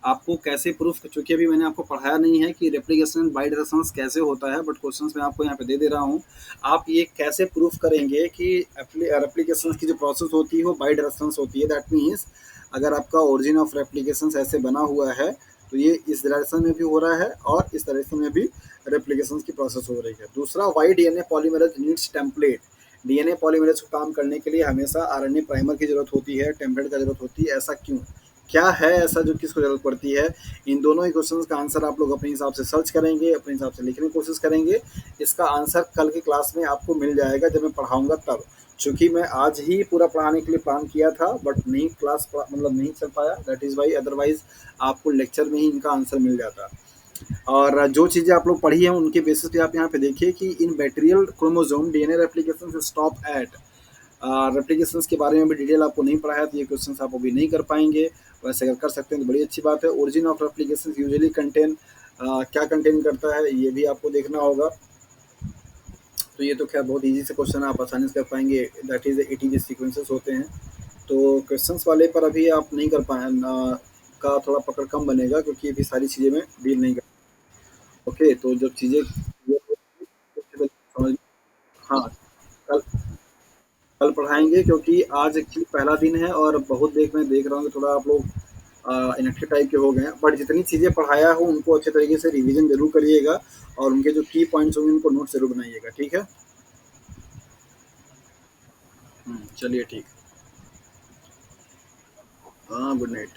S1: आपको कैसे प्रूफ, चूंकि अभी मैंने आपको पढ़ाया नहीं है कि रेप्लिकेशन बाई डायरेक्शंस कैसे होता है, बट क्वेश्चंस मैं आपको यहाँ पे दे दे रहा हूँ। आप ये कैसे प्रूफ करेंगे कि रेप्लिकेशन की जो प्रोसेस होती है वो बाई डायरेक्शंस होती है। दैट मीन्स अगर आपका ओरिजिन ऑफ रेप्लिकेशन ऐसे बना हुआ है तो ये इस डायरेक्शन में भी हो रहा है और इस डायरेक्शन में भी रेप्लिकेशन की प्रोसेस हो रही है। दूसरा, why DNA polymerase needs template. DNA polymerase को काम करने के लिए हमेशा आरएनए प्राइमर की जरूरत होती है, टेम्पलेट का जरूरत होती है। ऐसा क्यों? क्या है ऐसा जो किसको जरूरत पड़ती है? इन दोनों ही क्वेश्चंस का आंसर आप लोग अपने हिसाब से सर्च करेंगे, अपने हिसाब से लिखने की कोशिश करेंगे। इसका आंसर कल की क्लास में आपको मिल जाएगा जब मैं पढ़ाऊंगा तब। चूंकि मैं आज ही पूरा पढ़ाने के लिए प्लान किया था बट नहीं, क्लास मतलब नहीं चल पाया, दैट इज़ वाई। अदरवाइज आपको लेक्चर में ही इनका आंसर मिल जाता। और जो चीज़ें आप लोग पढ़ी हैं उनके बेसिस पे आप यहाँ पे देखिए कि in bacterial chromosome DNA replication stop at. Replications के बारे में भी डिटेल आपको नहीं पढ़ा है तो ये क्वेश्चंस आप अभी नहीं कर पाएंगे। वैसे अगर कर सकते हैं तो बड़ी अच्छी बात है। ओरिजिन ऑफ रेप्लिकेशंस यूजुअली कंटेन, क्या कंटेन करता है ये भी आपको देखना होगा। तो ये तो खैर बहुत इजी से क्वेश्चन आप आसानी से कर पाएंगे। दैट इज 80 के सीक्वेंसेस होते हैं। तो क्वेश्चंस वाले पर अभी आप नहीं कर पाए का थोड़ा पकड़ कम बनेगा क्योंकि अभी सारी चीज़ें में डील नहीं कर। ओके, तो जब चीज़ें समझ। हाँ, कल कल पढ़ाएँगे क्योंकि आज एक्चुअली पहला दिन है और बहुत मैं देख रहा हूँ कि थोड़ा आप लोग इनएक्टिव टाइप के हो गए हैं। बट जितनी चीज़ें पढ़ाया हो उनको अच्छे तरीके से रिवीजन ज़रूर करिएगा और उनके जो की पॉइंट्स होंगे उनको नोट ज़रूर बनाइएगा। ठीक है? चलिए ठीक है। हाँ, गुड नाइट।